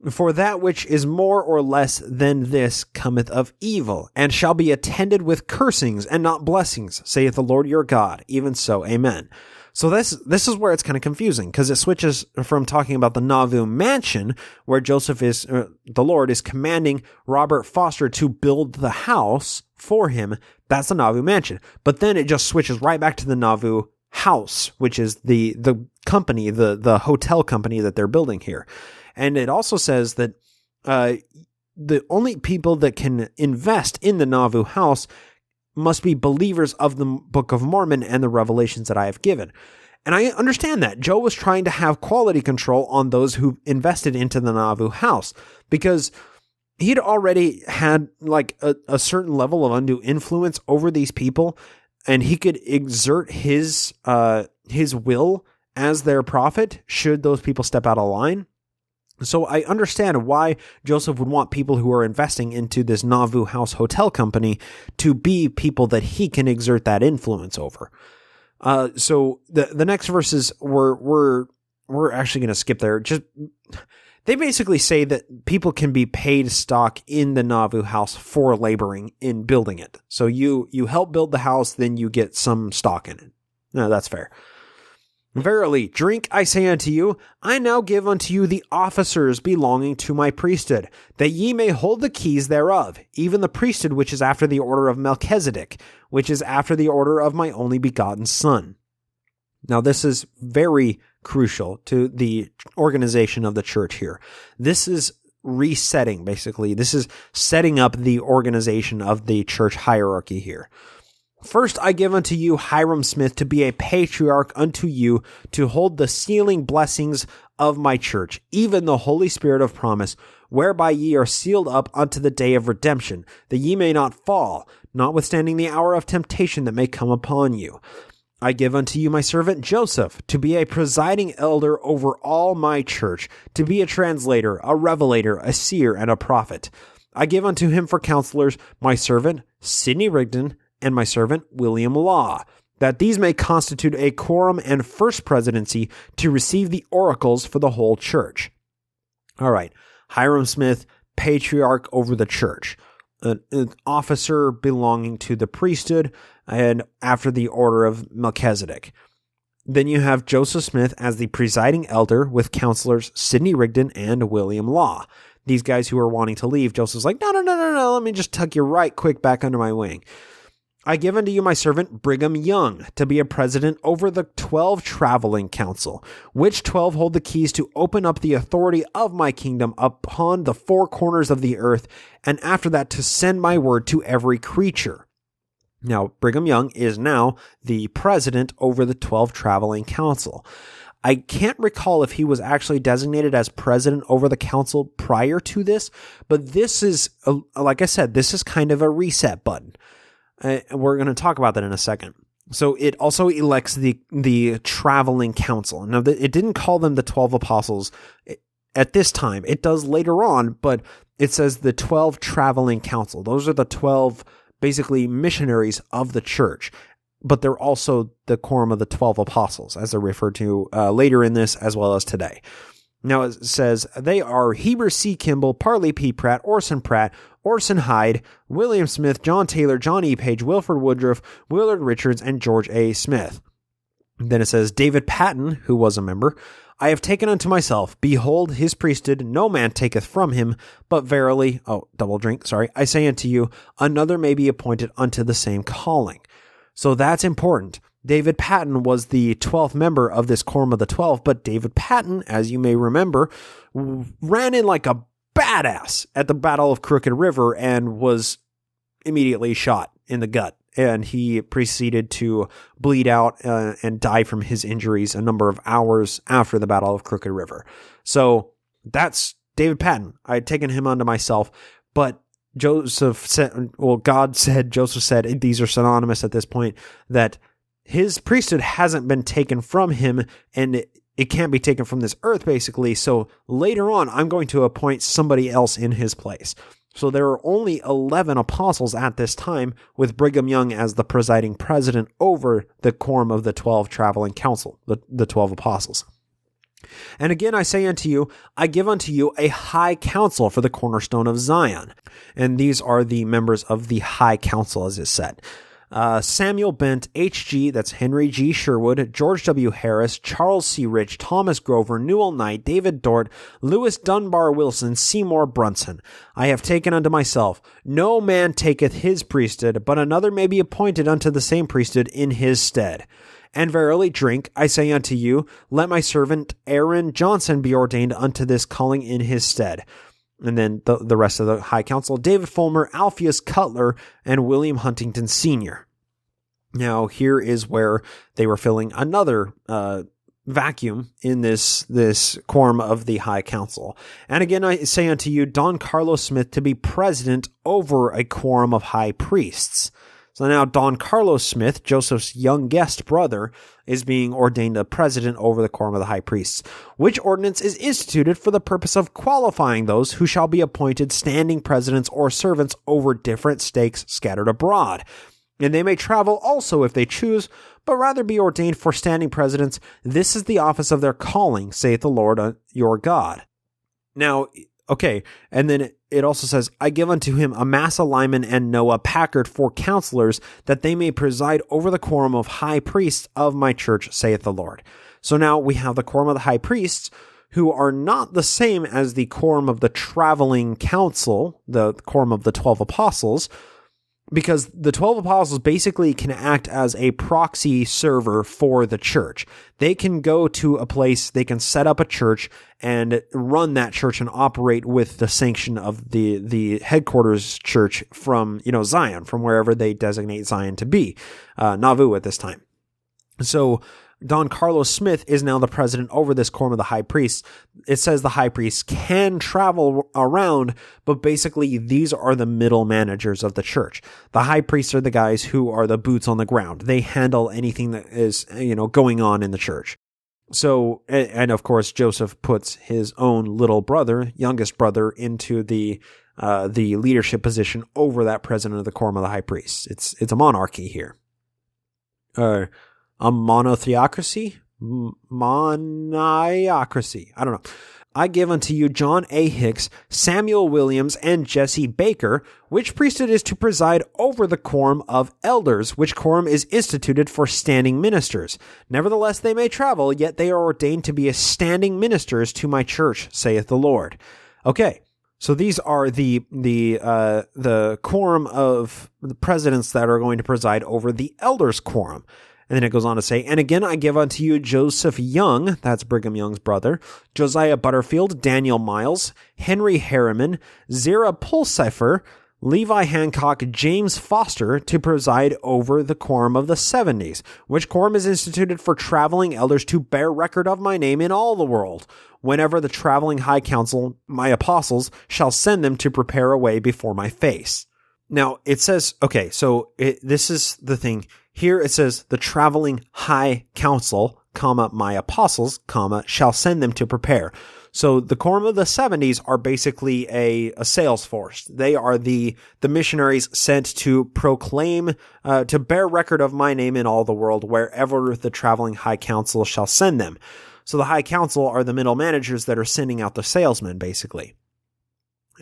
For that which is more or less than this cometh of evil, and shall be attended with cursings and not blessings, saith the Lord your God. Even so, amen. So this is where it's kind of confusing, because it switches from talking about the Nauvoo mansion, where the Lord is commanding Robert Foster to build the house for him. That's the Nauvoo mansion. But then it just switches right back to the Nauvoo house, which is the company, the hotel company that they're building here. And it also says that the only people that can invest in the Nauvoo house must be believers of the Book of Mormon and the revelations that I have given. And I understand that. Joe was trying to have quality control on those who invested into the Nauvoo house, because he'd already had like a certain level of undue influence over these people, and he could exert his will as their prophet should those people step out of line. So I understand why Joseph would want people who are investing into this Nauvoo House Hotel Company to be people that he can exert that influence over. So the next verses we're actually going to skip there. They basically say that people can be paid stock in the Nauvoo house for laboring in building it. So you help build the house, then you get some stock in it. No, that's fair. Verily, drink, I say unto you, I now give unto you the officers belonging to my priesthood, that ye may hold the keys thereof, even the priesthood which is after the order of Melchizedek, which is after the order of my only begotten son. Now, this is very crucial to the organization of the church here. This is resetting, basically. This is setting up the organization of the church hierarchy here. First, I give unto you Hiram Smith to be a patriarch unto you, to hold the sealing blessings of my church, even the Holy Spirit of promise, whereby ye are sealed up unto the day of redemption, that ye may not fall, notwithstanding the hour of temptation that may come upon you. I give unto you my servant Joseph, to be a presiding elder over all my church, to be a translator, a revelator, a seer, and a prophet. I give unto him for counselors my servant Sidney Rigdon, and my servant William Law, that these may constitute a quorum and first presidency to receive the oracles for the whole church. All right, Hiram Smith, patriarch over the church, an officer belonging to the priesthood and after the order of Melchizedek. Then you have Joseph Smith as the presiding elder with counselors Sidney Rigdon and William Law. These guys who are wanting to leave, Joseph's like, no, let me just tuck you right quick back under my wing. I give unto you my servant Brigham Young to be a president over the 12 traveling council, which 12 hold the keys to open up the authority of my kingdom upon the four corners of the earth, and after that to send my word to every creature. Now, Brigham Young is now the president over the 12 traveling council. I can't recall if he was actually designated as president over the council prior to this, but this is, like I said, this is kind of a reset button. We're going to talk about that in a second. So it also elects the traveling council. Now, it didn't call them the 12 apostles at this time. It does later on, but it says the 12 traveling council. Those are the 12 basically missionaries of the church, but they're also the quorum of the 12 apostles, as they're referred to later in this as well as today. Now it says they are Heber C. Kimball, Parley P. Pratt, Orson Hyde, William Smith, John Taylor, John E. Page, Wilford Woodruff, Willard Richards, and George A. Smith. Then it says David Patton, who was a member, I have taken unto myself, behold his priesthood, no man taketh from him, but verily, I say unto you, another may be appointed unto the same calling. So that's important. David Patton was the 12th member of this Quorum of the 12, but David Patton, as you may remember, ran in like a badass at the Battle of Crooked River and was immediately shot in the gut. And he proceeded to bleed out and die from his injuries a number of hours after the Battle of Crooked River. So that's David Patton. I had taken him unto myself, but Joseph said, Joseph said, these are synonymous at this point, that his priesthood hasn't been taken from him and it can't be taken from this earth, basically. So later on, I'm going to appoint somebody else in his place. So there are only 11 apostles at this time, with Brigham Young as the presiding president over the quorum of the 12 traveling council, the 12 apostles. And again, I say unto you, I give unto you a high council for the cornerstone of Zion. And these are the members of the high council, as is said. Samuel Bent, H.G., that's Henry G. Sherwood, George W. Harris, Charles C. Rich, Thomas Grover, Newell Knight, David Dort, Lewis Dunbar Wilson, Seymour Brunson. I have taken unto myself, no man taketh his priesthood, but another may be appointed unto the same priesthood in his stead. And verily drink, I say unto you, let my servant Aaron Johnson be ordained unto this calling in his stead. And then the rest of the High Council, David Fulmer, Alpheus Cutler, and William Huntington Sr. Now, here is where they were filling another vacuum in this quorum of the High Council. And again, I say unto you, Don Carlos Smith to be president over a quorum of high priests. So now Don Carlos Smith, Joseph's youngest brother, is being ordained a president over the quorum of the high priests, which ordinance is instituted for the purpose of qualifying those who shall be appointed standing presidents or servants over different stakes scattered abroad. And they may travel also if they choose, but rather be ordained for standing presidents. This is the office of their calling, saith the Lord your God. Now, okay, and then it also says, I give unto him Amasa Lyman and Noah Packard for counselors, that they may preside over the quorum of high priests of my church, saith the Lord. So now we have the quorum of the high priests, who are not the same as the quorum of the traveling council, the quorum of the 12 apostles, because the 12 apostles basically can act as a proxy server for the church. They can go to a place, they can set up a church and run that church and operate with the sanction of the headquarters church from, Zion, from wherever they designate Zion to be, Nauvoo at this time. So Don Carlos Smith is now the president over this quorum of the high priests. It says the high priests can travel around, but basically these are the middle managers of the church. The high priests are the guys who are the boots on the ground. They handle anything that is, going on in the church. So, and of course, Joseph puts his own little brother, youngest brother, into the leadership position over that president of the quorum of the high priests. It's a monarchy here. A monotheocracy? Moniocracy. I don't know. I give unto you John A. Hicks, Samuel Williams, and Jesse Baker, which priesthood is to preside over the quorum of elders, which quorum is instituted for standing ministers. Nevertheless, they may travel, yet they are ordained to be as standing ministers to my church, saith the Lord. Okay, So these are the quorum of the presidents that are going to preside over the elders' quorum. And then it goes on to say, and again I give unto you Joseph Young, that's Brigham Young's brother, Josiah Butterfield, Daniel Miles, Henry Harriman, Zerah Pulsifer, Levi Hancock, James Foster to preside over the quorum of the 70s, which quorum is instituted for traveling elders to bear record of my name in all the world, whenever the traveling high council, my apostles, shall send them to prepare a way before my face. Now, it says, okay, so this is the thing. Here it says, the traveling high council, comma, my apostles, comma, shall send them to prepare. So the quorum of the 70s are basically a sales force. They are the missionaries sent to proclaim, to bear record of my name in all the world, wherever the traveling high council shall send them. So the high council are the middle managers that are sending out the salesmen, basically.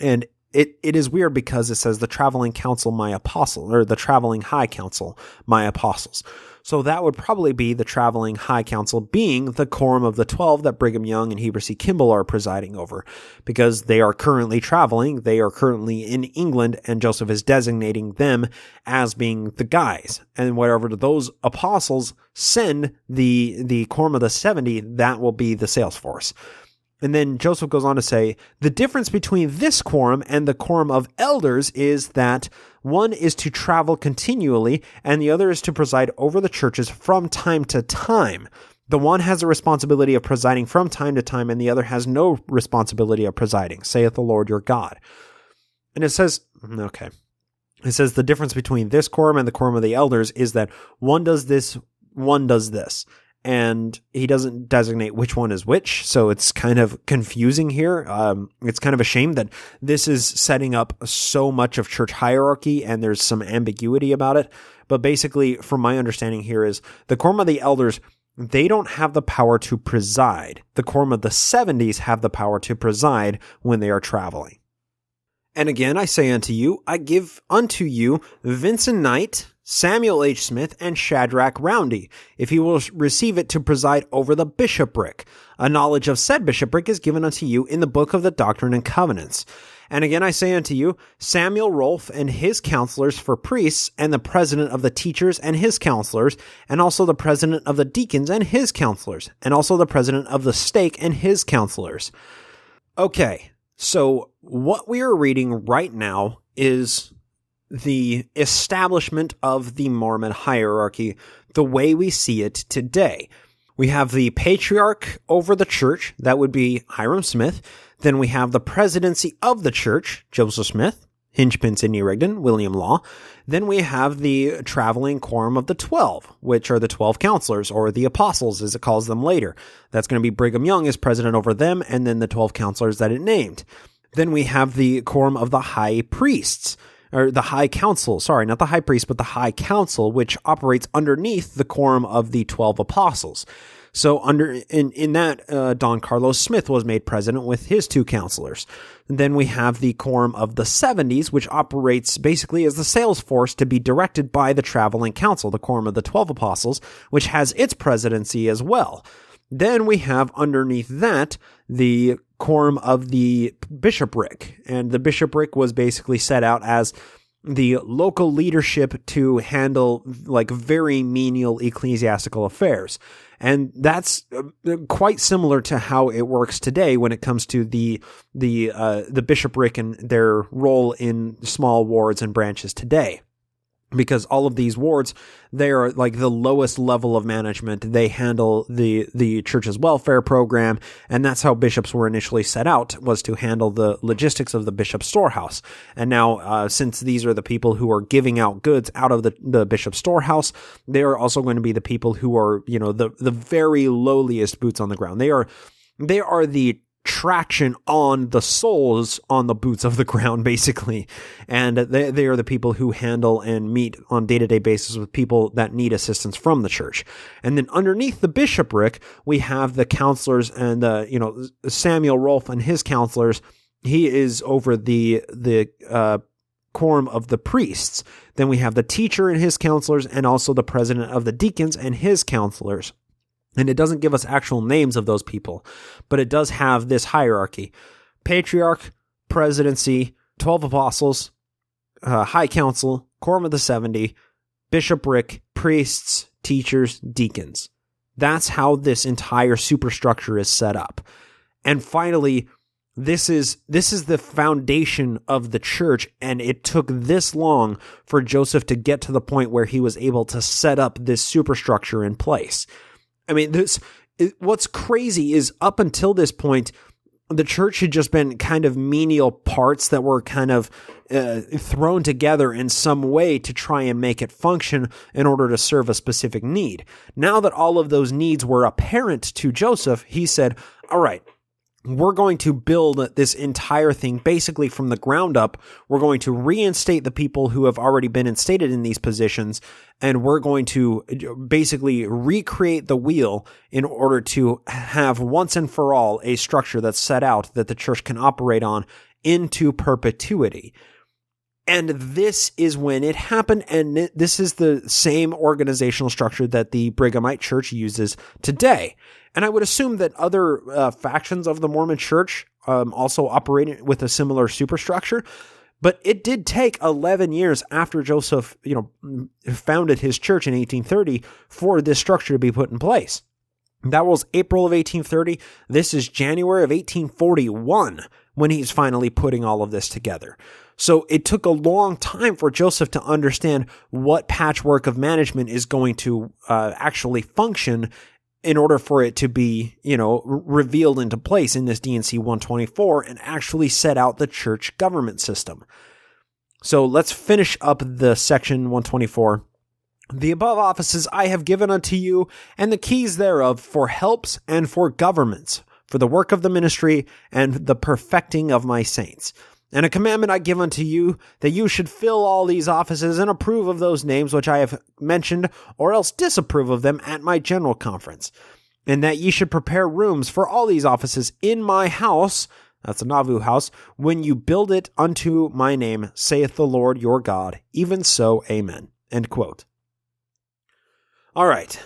And it is weird because it says the traveling council, my apostle, or the traveling high council, my apostles. So that would probably be the traveling high council being the quorum of the 12 that Brigham Young and Heber C. Kimball are presiding over, because they are currently traveling. They are currently in England, and Joseph is designating them as being the guys. And whatever those apostles send the quorum of the 70, that will be the sales force. And then Joseph goes on to say, the difference between this quorum and the quorum of elders is that one is to travel continually and the other is to preside over the churches from time to time. The one has a responsibility of presiding from time to time and the other has no responsibility of presiding, saith the Lord your God. And it says, okay, it says the difference between this quorum and the quorum of the elders is that one does this, one does this. And he doesn't designate which one is which, so it's kind of confusing here. It's kind of a shame that this is setting up so much of church hierarchy, and there's some ambiguity about it. But basically, from my understanding here is the quorum of the elders, they don't have the power to preside. The quorum of the 70s have the power to preside when they are traveling. And again, I say unto you, I give unto you Vincent Knight, Samuel H. Smith, and Shadrach Roundy, if he will receive it to preside over the bishopric. A knowledge of said bishopric is given unto you in the book of the Doctrine and Covenants. And again I say unto you, Samuel Rolfe and his counselors for priests, and the president of the teachers and his counselors, and also the president of the deacons and his counselors, and also the president of the stake and his counselors. Okay, so what we are reading right now is the establishment of the Mormon hierarchy the way we see it today. We have the patriarch over the church, that would be Hyrum Smith. Then we have the presidency of the church, Joseph Smith, Hinchpin, Sidney Rigdon, William Law. Then we have the traveling quorum of the 12, which are the 12 counselors, or the apostles, as it calls them later. That's going to be Brigham Young as president over them, and then the 12 counselors that it named. Then we have the quorum of the high priests, or the high council, sorry, not the high priest, but the high council, which operates underneath the quorum of the 12 apostles. So in that, Don Carlos Smith was made president with his 2 counselors. And then we have the quorum of the 70s, which operates basically as the sales force to be directed by the traveling council, the quorum of the 12 apostles, which has its presidency as well. Then we have underneath that the quorum of the bishopric, and the bishopric was basically set out as the local leadership to handle like very menial ecclesiastical affairs. And that's quite similar to how it works today when it comes to the bishopric and their role in small wards and branches today. Because all of these wards, they are like the lowest level of management. They handle the church's welfare program, and that's how bishops were initially set out, was to handle the logistics of the bishop's storehouse. And now, since these are the people who are giving out goods out of the bishop's storehouse, they are also going to be the people who are, the very lowliest boots on the ground. They are the traction on the soles on the boots of the ground, basically. And they are the people who handle and meet on a day-to-day basis with people that need assistance from the church. And then underneath the bishopric, we have the counselors and Samuel Rolfe and his counselors. He is over the quorum of the priests. Then we have the teacher and his counselors, and also the president of the deacons and his counselors. And it doesn't give us actual names of those people, but it does have this hierarchy. Patriarch, presidency, 12 apostles, high council, quorum of the 70, bishopric, priests, teachers, deacons. That's how this entire superstructure is set up. And finally, this is the foundation of the church, and it took this long for Joseph to get to the point where he was able to set up this superstructure in place. I mean, what's crazy is up until this point, the church had just been kind of menial parts that were kind of thrown together in some way to try and make it function in order to serve a specific need. Now that all of those needs were apparent to Joseph, he said, all right, we're going to build this entire thing basically from the ground up. We're going to reinstate the people who have already been instated in these positions, and we're going to basically recreate the wheel in order to have once and for all a structure that's set out that the church can operate on into perpetuity. And this is when it happened, and this is the same organizational structure that the Brighamite Church uses today. And I would assume that other factions of the Mormon Church also operate with a similar superstructure. But it did take 11 years after Joseph, founded his church in 1830 for this structure to be put in place. That was April of 1830. This is January of 1841 when he's finally putting all of this together. So it took a long time for Joseph to understand what patchwork of management is going to actually function in order for it to be, revealed into place in this D&C 124 and actually set out the church government system. So let's finish up the section 124. The above offices I have given unto you, and the keys thereof for helps and for governments, for the work of the ministry and the perfecting of my saints. And a commandment I give unto you, that you should fill all these offices and approve of those names which I have mentioned, or else disapprove of them at my general conference. And that ye should prepare rooms for all these offices in my house, that's a Nauvoo house, when you build it unto my name, saith the Lord your God. Even so, amen. End quote. All right.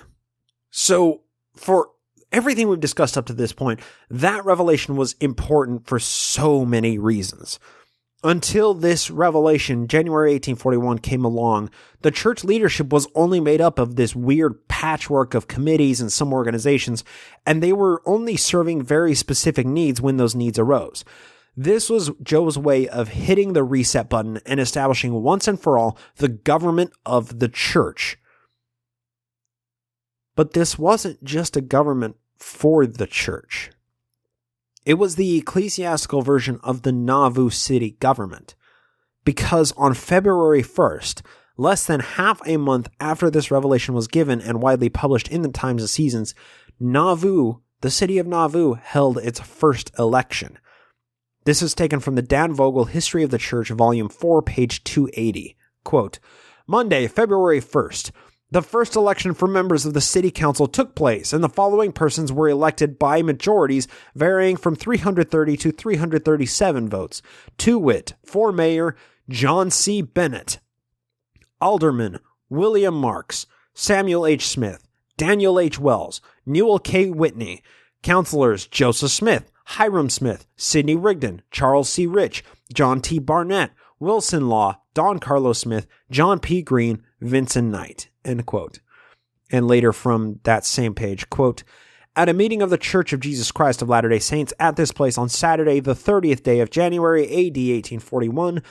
So for everything we've discussed up to this point, that revelation was important for so many reasons. Until this revelation, January 1841, came along, the church leadership was only made up of this weird patchwork of committees and some organizations, and they were only serving very specific needs when those needs arose. This was Joe's way of hitting the reset button and establishing once and for all the government of the church. But this wasn't just a government for the church. It was the ecclesiastical version of the Nauvoo city government, because on February 1st, less than half a month after this revelation was given and widely published in the Times of Seasons, Nauvoo, the city of Nauvoo, held its first election. This is taken from the Dan Vogel History of the Church, Volume 4, page 280. Quote, Monday, February 1st, the first election for members of the city council took place, and the following persons were elected by majorities varying from 330 to 337 votes, to wit, for mayor, John C. Bennett, aldermen, William Marks, Samuel H. Smith, Daniel H. Wells, Newell K. Whitney, councilors Joseph Smith, Hiram Smith, Sidney Rigdon, Charles C. Rich, John T. Barnett, Wilson Law, Don Carlos Smith, John P. Green, Vincent Knight. End quote. And later from that same page, quote, at a meeting of the Church of Jesus Christ of Latter-day Saints at this place on Saturday, the 30th day of January, AD 1841,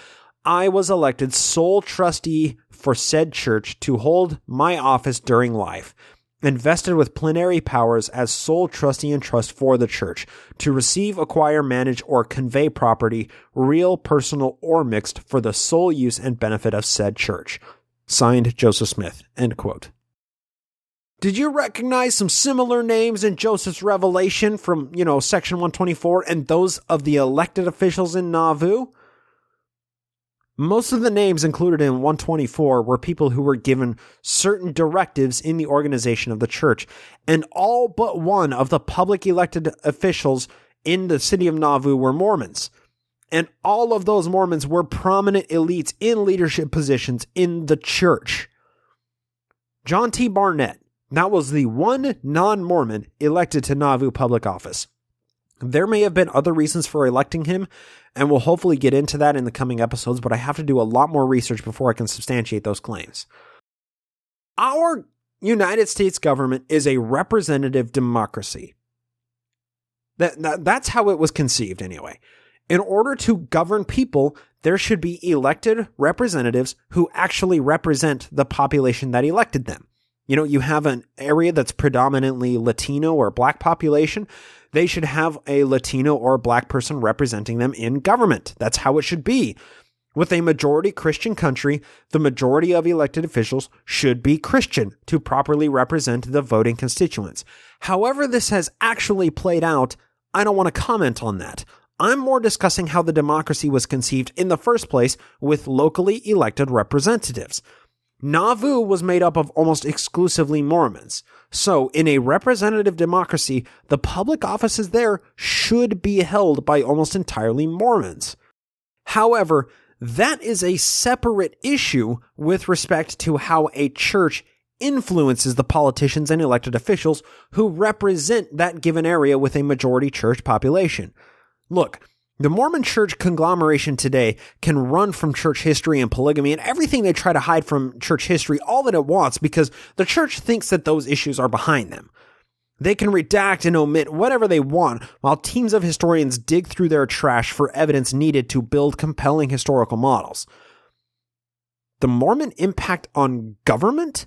I was elected sole trustee for said church to hold my office during life, invested with plenary powers as sole trustee and trust for the church, to receive, acquire, manage, or convey property, real, personal, or mixed, for the sole use and benefit of said church. Signed, Joseph Smith. End quote. Did you recognize some similar names in Joseph's revelation from, section 124 and those of the elected officials in Nauvoo? Most of the names included in 124 were people who were given certain directives in the organization of the church, and all but one of the public elected officials in the city of Nauvoo were Mormons. And all of those Mormons were prominent elites in leadership positions in the church. John T. Barnett, that was the one non-Mormon elected to Nauvoo public office. There may have been other reasons for electing him, and we'll hopefully get into that in the coming episodes, but I have to do a lot more research before I can substantiate those claims. Our United States government is a representative democracy. That's how it was conceived anyway. In order to govern people, there should be elected representatives who actually represent the population that elected them. You know, you have an area that's predominantly Latino or Black population. They should have a Latino or Black person representing them in government. That's how it should be. With a majority Christian country, the majority of elected officials should be Christian to properly represent the voting constituents. However this has actually played out, I don't want to comment on that. I'm more discussing how the democracy was conceived in the first place with locally elected representatives. Nauvoo was made up of almost exclusively Mormons. So, in a representative democracy, the public offices there should be held by almost entirely Mormons. However, that is a separate issue with respect to how a church influences the politicians and elected officials who represent that given area with a majority church population. Look, the Mormon church conglomeration today can run from church history and polygamy and everything they try to hide from church history all that it wants because the church thinks that those issues are behind them. They can redact and omit whatever they want while teams of historians dig through their trash for evidence needed to build compelling historical models. The Mormon impact on government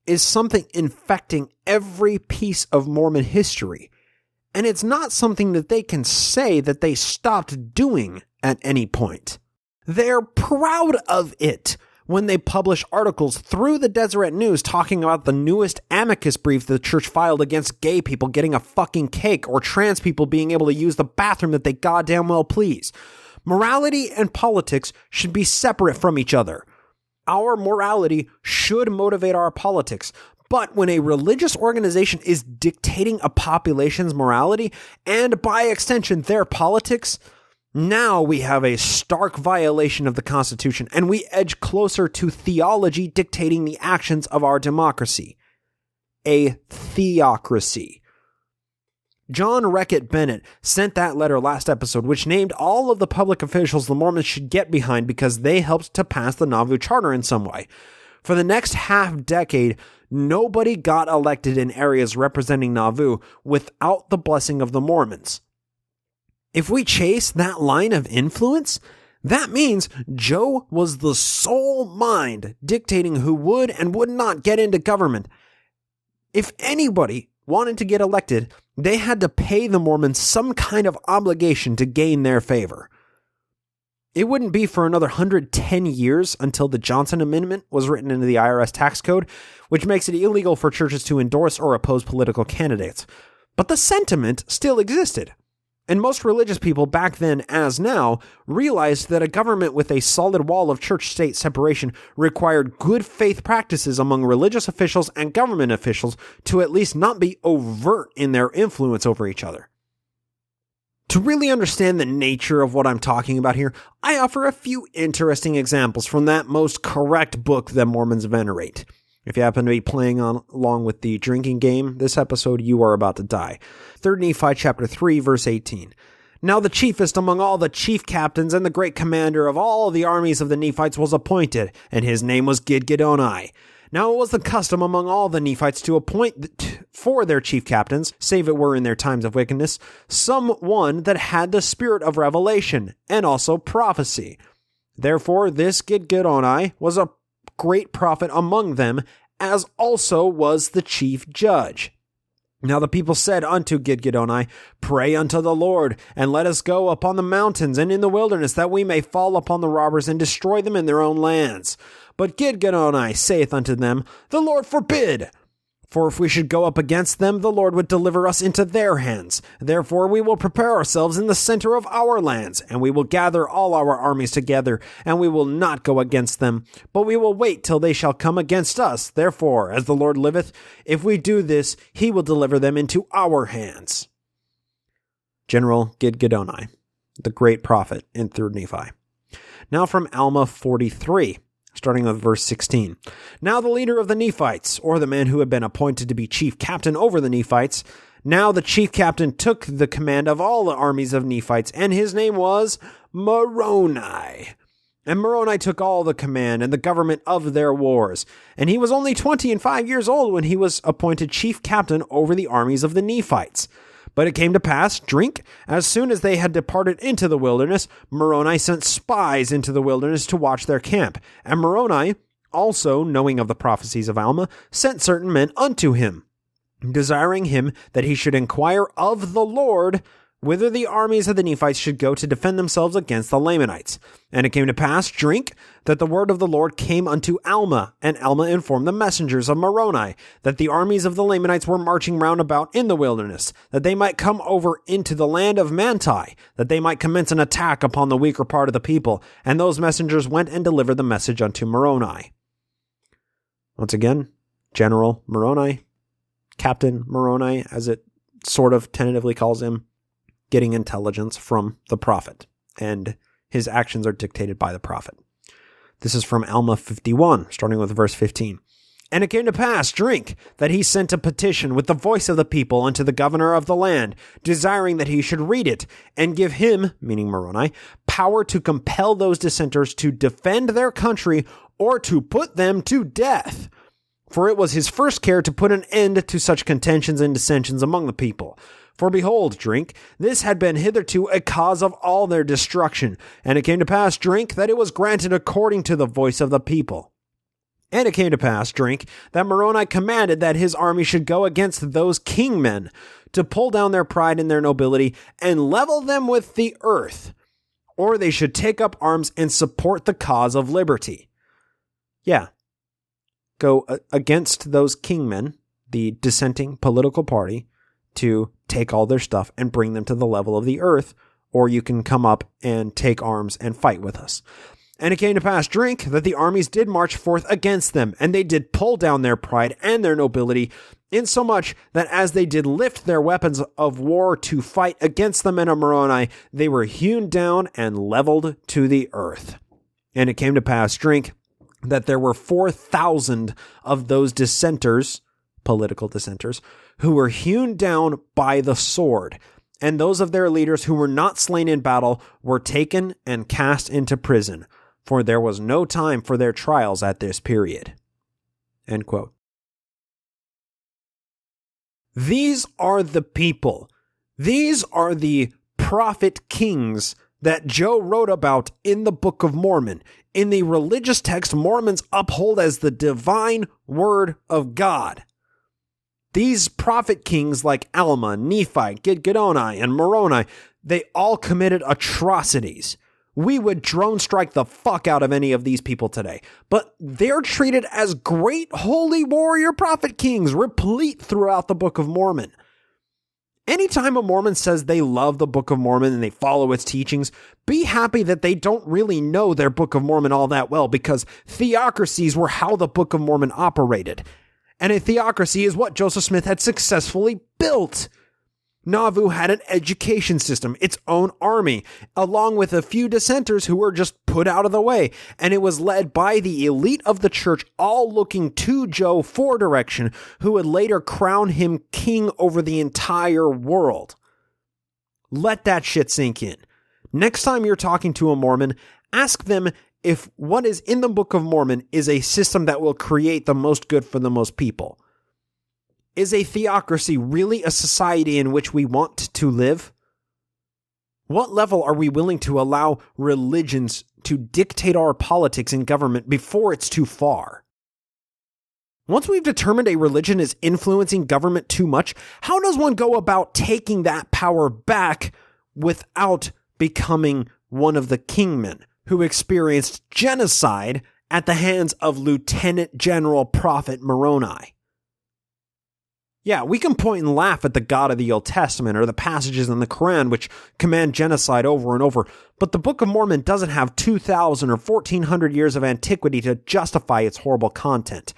is something infecting every piece of Mormon history. And it's not something that they can say that they stopped doing at any point. They're proud of it when they publish articles through the Deseret News talking about the newest amicus brief the church filed against gay people getting a fucking cake or trans people being able to use the bathroom that they goddamn well please. Morality and politics should be separate from each other. Our morality should motivate our politics. But when a religious organization is dictating a population's morality, and by extension their politics, now we have a stark violation of the Constitution, and we edge closer to theology dictating the actions of our democracy. A theocracy. John Wreck-it Bennett sent that letter last episode, which named all of the public officials the Mormons should get behind because they helped to pass the Nauvoo Charter in some way. For the next half-decade, nobody got elected in areas representing Nauvoo without the blessing of the Mormons. If we chase that line of influence, that means Joe was the sole mind dictating who would and would not get into government. If anybody wanted to get elected, they had to pay the Mormons some kind of obligation to gain their favor. It wouldn't be for another 110 years until the Johnson Amendment was written into the IRS tax code, which makes it illegal for churches to endorse or oppose political candidates. But the sentiment still existed. And most religious people back then as now realized that a government with a solid wall of church-state separation required good faith practices among religious officials and government officials to at least not be overt in their influence over each other. To really understand the nature of what I'm talking about here, I offer a few interesting examples from that most correct book that Mormons venerate. If you happen to be playing along with the drinking game, this episode you are about to die. 3 Nephi chapter 3, verse 18. Now the chiefest among all the chief captains and the great commander of all the armies of the Nephites was appointed, and his name was Gidgiddoni. Now it was the custom among all the Nephites to appoint for their chief captains, save it were in their times of wickedness, someone that had the spirit of revelation, and also prophecy. Therefore this Gidgiddoni was a great prophet among them, as also was the chief judge. Now the people said unto Gidgiddoni, Pray unto the Lord, and let us go upon the mountains and in the wilderness, that we may fall upon the robbers and destroy them in their own lands. But Gidgiddoni saith unto them, The Lord forbid! For if we should go up against them, the Lord would deliver us into their hands. Therefore we will prepare ourselves in the center of our lands, and we will gather all our armies together, and we will not go against them, but we will wait till they shall come against us. Therefore, as the Lord liveth, if we do this, he will deliver them into our hands. General Gidgiddoni, the great prophet in 3 Nephi. Now from Alma 43. Starting with verse 16. Now the leader of the Nephites, or the man who had been appointed to be chief captain over the Nephites, Now the chief captain took the command of all the armies of Nephites, and his name was Moroni. And Moroni took all the command and the government of their wars. And he was only 25 years old when he was appointed chief captain over the armies of the Nephites. But it came to pass, as soon as they had departed into the wilderness, Moroni sent spies into the wilderness to watch their camp. And Moroni, also knowing of the prophecies of Alma, sent certain men unto him, desiring him that he should inquire of the Lord whither the armies of the Nephites should go to defend themselves against the Lamanites. And it came to pass, that the word of the Lord came unto Alma, and Alma informed the messengers of Moroni that the armies of the Lamanites were marching round about in the wilderness, that they might come over into the land of Manti, that they might commence an attack upon the weaker part of the people. And those messengers went and delivered the message unto Moroni. Once again, General Moroni, Captain Moroni, as it sort of tentatively calls him, getting intelligence from the prophet, and his actions are dictated by the prophet. This is from Alma 51, starting with verse 15. And it came to pass, that he sent a petition with the voice of the people unto the governor of the land, desiring that he should read it, and give him, meaning Moroni, power to compel those dissenters to defend their country, or to put them to death. For it was his first care to put an end to such contentions and dissensions among the people. For behold, this had been hitherto a cause of all their destruction. And it came to pass, that it was granted according to the voice of the people. And it came to pass, that Moroni commanded that his army should go against those kingmen, to pull down their pride and their nobility, and level them with the earth, or they should take up arms and support the cause of liberty. Yeah. Go against those kingmen, the dissenting political party, to take all their stuff and bring them to the level of the earth, or you can come up and take arms and fight with us. And it came to pass, that the armies did march forth against them, and they did pull down their pride and their nobility, insomuch that as they did lift their weapons of war to fight against the men of Moroni, they were hewn down and leveled to the earth. And it came to pass, that there were 4,000 of those dissenters, political dissenters, who were hewn down by the sword, and those of their leaders who were not slain in battle were taken and cast into prison, for there was no time for their trials at this period. End quote. These are the people. These are the prophet kings that Joe wrote about in the Book of Mormon. In the religious text, Mormons uphold as the divine word of God. These prophet kings like Alma, Nephi, Gidgiddoni, and Moroni, they all committed atrocities. We would drone strike the fuck out of any of these people today, but they're treated as great holy warrior prophet kings, replete throughout the Book of Mormon. Anytime a Mormon says they love the Book of Mormon and they follow its teachings, be happy that they don't really know their Book of Mormon all that well, because theocracies were how the Book of Mormon operated. And a theocracy is what Joseph Smith had successfully built. Nauvoo had an education system, its own army, along with a few dissenters who were just put out of the way. And it was led by the elite of the church, all looking to Joe for direction, who would later crown him king over the entire world. Let that shit sink in. Next time you're talking to a Mormon, ask them if what is in the Book of Mormon is a system that will create the most good for the most people. Is a theocracy really a society in which we want to live? What level are we willing to allow religions to dictate our politics and government before it's too far? Once we've determined a religion is influencing government too much, how does one go about taking that power back without becoming one of the kingmen who experienced genocide at the hands of Lieutenant General Prophet Moroni? Yeah, we can point and laugh at the God of the Old Testament or the passages in the Quran which command genocide over and over, but the Book of Mormon doesn't have 2,000 or 1,400 years of antiquity to justify its horrible content.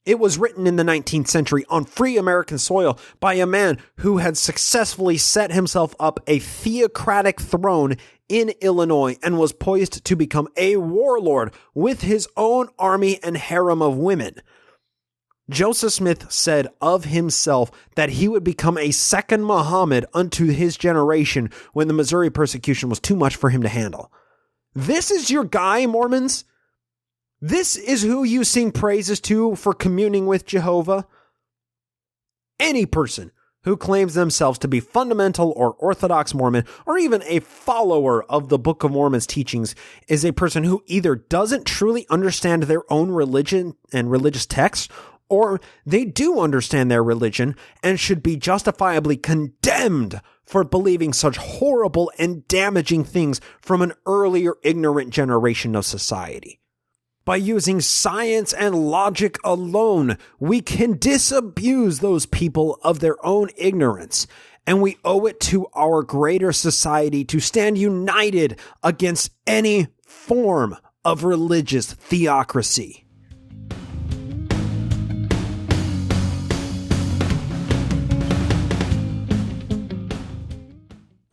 It was written in the 19th century on free American soil by a man who had successfully set himself up a theocratic throne in Illinois and was poised to become a warlord with his own army and harem of women. Joseph Smith said of himself that he would become a second Muhammad unto his generation when the Missouri persecution was too much for him to handle. This is your guy, Mormons? This is who you sing praises to for communing with Jehovah? Any person who claims themselves to be fundamental or Orthodox Mormon, or even a follower of the Book of Mormon's teachings, is a person who either doesn't truly understand their own religion and religious texts, or they do understand their religion and should be justifiably condemned for believing such horrible and damaging things from an earlier ignorant generation of society. By using science and logic alone, we can disabuse those people of their own ignorance, and we owe it to our greater society to stand united against any form of religious theocracy.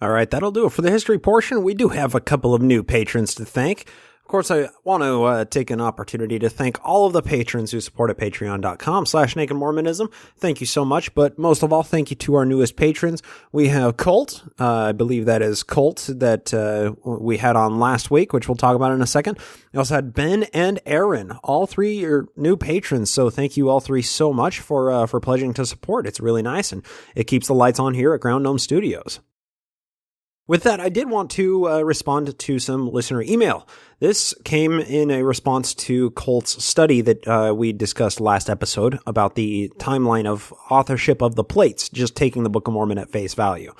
All right, that'll do it for the history portion. We do have a couple of new patrons to thank. Of course, I want to take an opportunity to thank all of the patrons who support at patreon.com/nakedmormonism. Thank you so much, but most of all, thank you to our newest patrons. We have Colt, I believe that is Colt, that we had on last week, which we'll talk about in a second. We also had Ben and Aaron. All three are new patrons, so thank you all three so much for pledging to support. It's really nice, and it keeps the lights on here at Ground Gnome Studios. With that, I did want to respond to some listener email. This came in a response to Colt's study that we discussed last episode about the timeline of authorship of the plates, just taking the Book of Mormon at face value.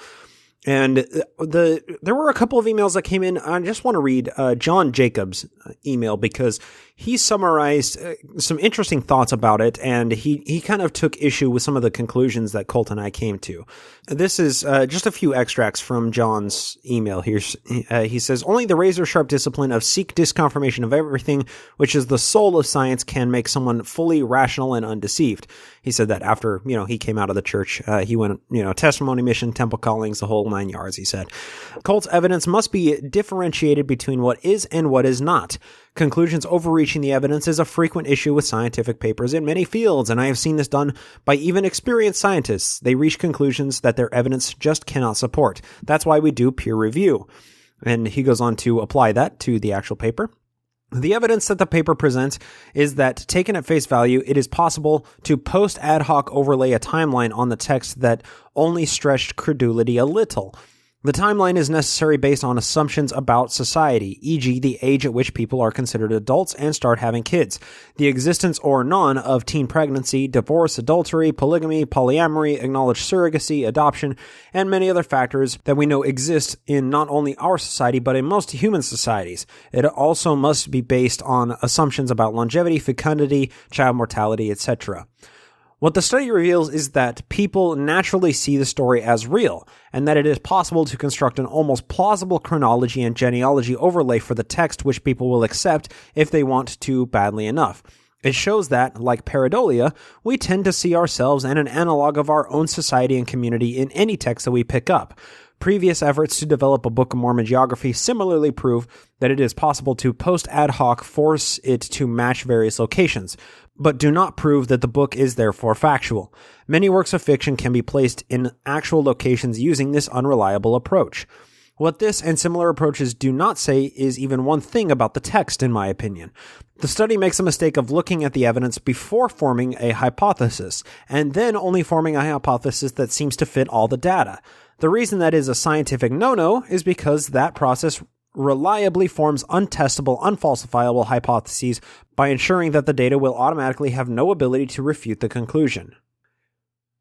And there were a couple of emails that came in. I just want to read John Jacobs' email because he summarized some interesting thoughts about it, and he kind of took issue with some of the conclusions that Colt and I came to. This is just a few extracts from John's email here. He says, "Only the razor-sharp discipline of seek disconfirmation of everything, which is the soul of science, can make someone fully rational and undeceived." He said that after, he came out of the church, he went, testimony mission, temple callings, the whole 9 yards, he said. Colt's evidence must be differentiated between what is and what is not. Conclusions overreaching the evidence is a frequent issue with scientific papers in many fields, and I have seen this done by even experienced scientists. They reach conclusions that their evidence just cannot support. That's why we do peer review. And he goes on to apply that to the actual paper. The evidence that the paper presents is that, taken at face value, it is possible to post ad hoc overlay a timeline on the text that only stretched credulity a little. The timeline is necessary based on assumptions about society, e.g. the age at which people are considered adults and start having kids, the existence or none of teen pregnancy, divorce, adultery, polygamy, polyamory, acknowledged surrogacy, adoption, and many other factors that we know exist in not only our society but in most human societies. It also must be based on assumptions about longevity, fecundity, child mortality, etc. What the study reveals is that people naturally see the story as real, and that it is possible to construct an almost plausible chronology and genealogy overlay for the text which people will accept if they want to badly enough. It shows that, like pareidolia, we tend to see ourselves and an analog of our own society and community in any text that we pick up. Previous efforts to develop a Book of Mormon geography similarly prove that it is possible to post ad hoc force it to match various locations, but do not prove that the book is therefore factual. Many works of fiction can be placed in actual locations using this unreliable approach. What this and similar approaches do not say is even one thing about the text, in my opinion. The study makes a mistake of looking at the evidence before forming a hypothesis, and then only forming a hypothesis that seems to fit all the data. The reason that is a scientific no-no is because that process reliably forms untestable, unfalsifiable hypotheses by ensuring that the data will automatically have no ability to refute the conclusion.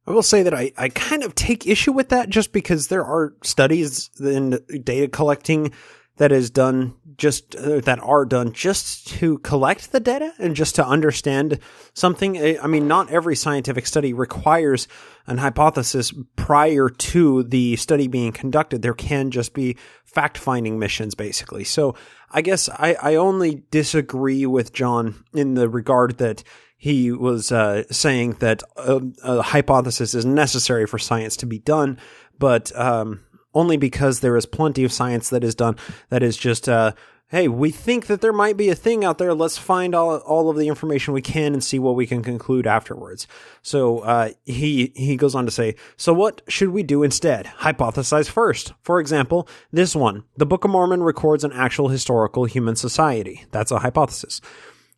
I will say that I kind of take issue with that just because there are studies in data collecting that are done just to collect the data and just to understand something. I mean, not every scientific study requires an hypothesis prior to the study being conducted. There can just be fact-finding missions, basically. So I guess I only disagree with John in the regard that he was saying that a hypothesis is necessary for science to be done, but only because there is plenty of science that is done that is just hey, we think that there might be a thing out there. Let's find all of the information we can and see what we can conclude afterwards. So he goes on to say, so what should we do instead? Hypothesize first. For example, this one, the Book of Mormon records an actual historical human society. That's a hypothesis.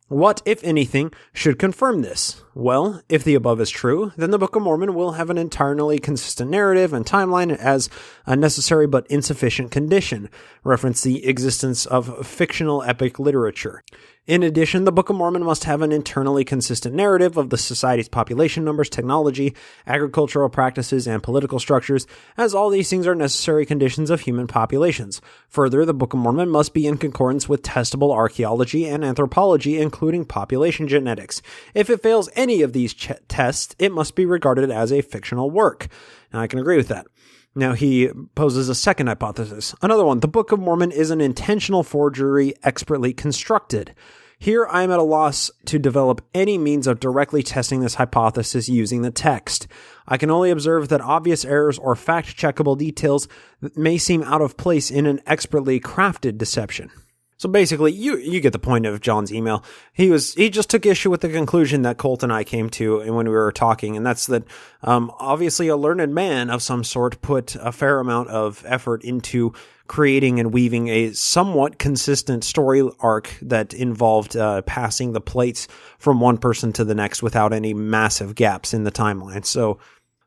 What, if anything, should confirm this? Well, if the above is true, then the Book of Mormon will have an entirely consistent narrative and timeline as a necessary but insufficient condition. Reference the existence of fictional epic literature. In addition, the Book of Mormon must have an internally consistent narrative of the society's population numbers, technology, agricultural practices, and political structures, as all these things are necessary conditions of human populations. Further, the Book of Mormon must be in concordance with testable archaeology and anthropology, including population genetics. If it fails any of these tests, it must be regarded as a fictional work. Now, I can agree with that. Now, he poses a second hypothesis. Another one, the Book of Mormon is an intentional forgery expertly constructed. Here, I am at a loss to develop any means of directly testing this hypothesis using the text. I can only observe that obvious errors or fact-checkable details may seem out of place in an expertly crafted deception. So basically, you get the point of John's email. He just took issue with the conclusion that Colt and I came to when we were talking, and that's that obviously a learned man of some sort put a fair amount of effort into creating and weaving a somewhat consistent story arc that involved passing the plates from one person to the next without any massive gaps in the timeline.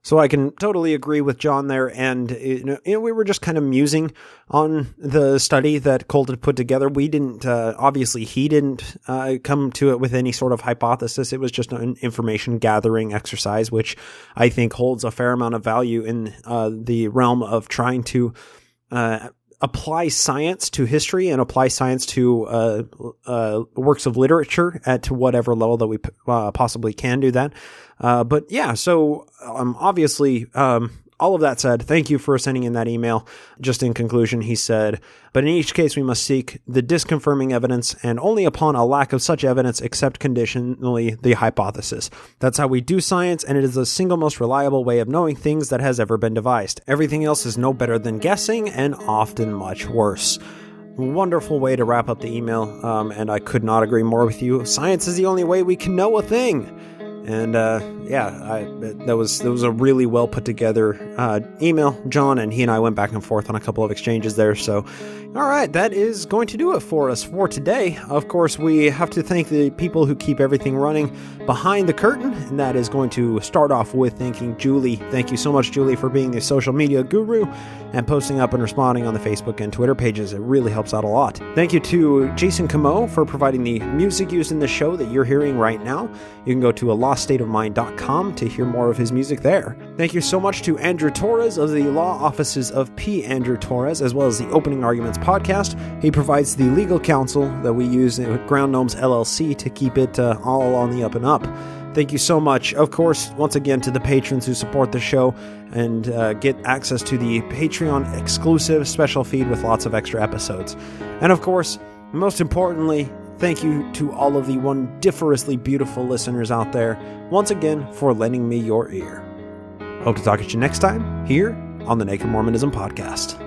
So I can totally agree with John there, and we were just kind of musing on the study that Colt had put together. We didn't, obviously he didn't come to it with any sort of hypothesis. It was just an information gathering exercise, which I think holds a fair amount of value in the realm of trying to apply science to history and apply science to works of literature at to whatever level that we possibly can do that. But yeah, so obviously, all of that said, thank you for sending in that email. Just in conclusion, he said, but in each case, we must seek the disconfirming evidence, and only upon a lack of such evidence accept conditionally the hypothesis. That's how we do science, and it is the single most reliable way of knowing things that has ever been devised. Everything else is no better than guessing, and often much worse. Wonderful way to wrap up the email, and I could not agree more with you. Science is the only way we can know a thing. And that was a really well put together email, John, and he and I went back and forth on a couple of exchanges there. So, all right, that is going to do it for us for today. Of course, we have to thank the people who keep everything running behind the curtain, and that is going to start off with thanking Julie. Thank you so much, Julie, for being the social media guru and posting up and responding on the Facebook and Twitter pages. It really helps out a lot. Thank you to Jason Camo for providing the music used in the show that you're hearing right now. You can go to aloststateofmind.com to hear more of his music there. Thank you so much to Andrew Torres of the law offices of P. Andrew Torres, as well as the Opening Arguments podcast. He provides the legal counsel that we use at Ground Gnomes LLC to keep it all on the up and up. Thank you so much, of course, once again to the patrons who support the show and get access to the Patreon exclusive special feed with lots of extra episodes. And of course, most importantly, thank you to all of the wondiferously beautiful listeners out there, once again, for lending me your ear. Hope to talk at you next time, here on the Naked Mormonism Podcast.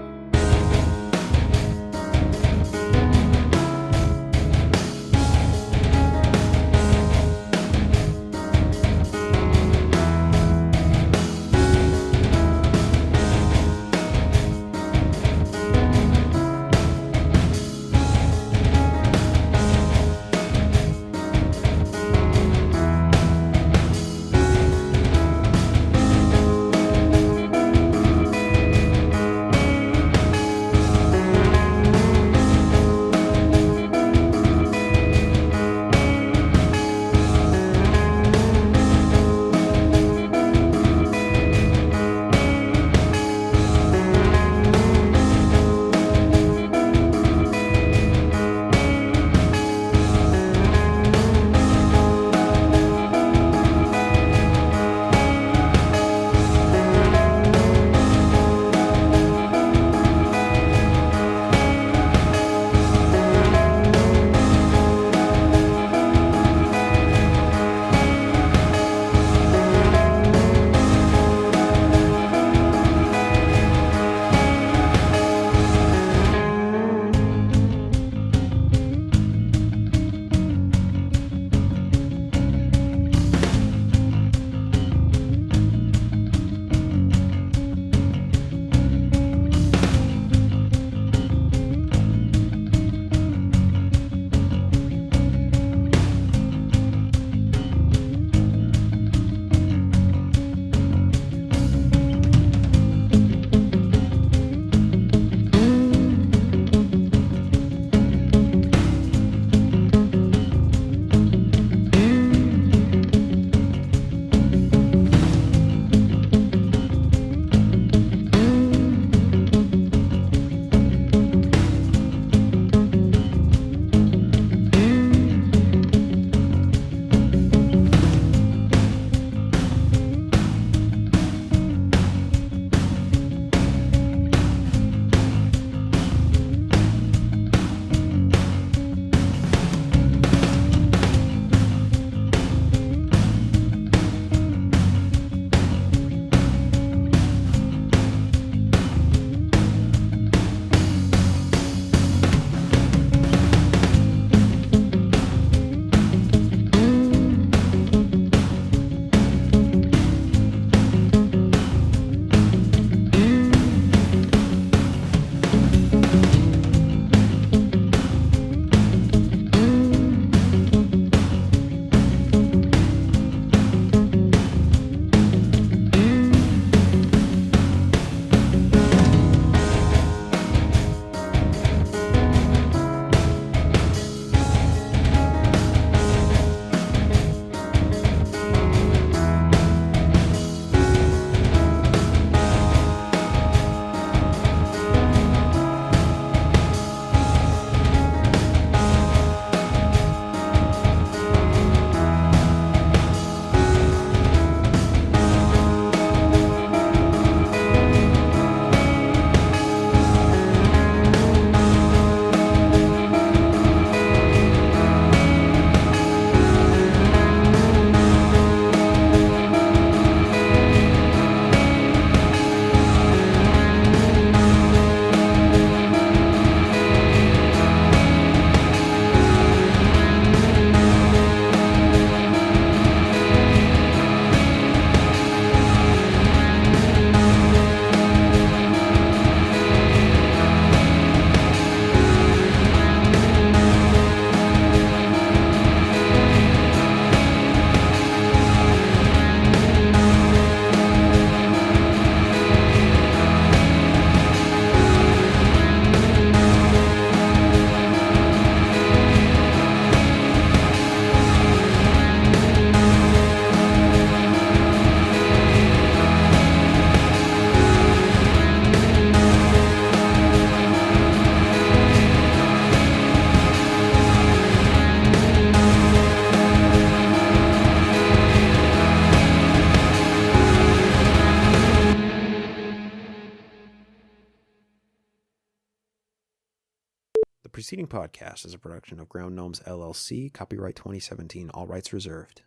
preceding podcast is a production of Ground Gnomes LLC, copyright 2017, all rights reserved.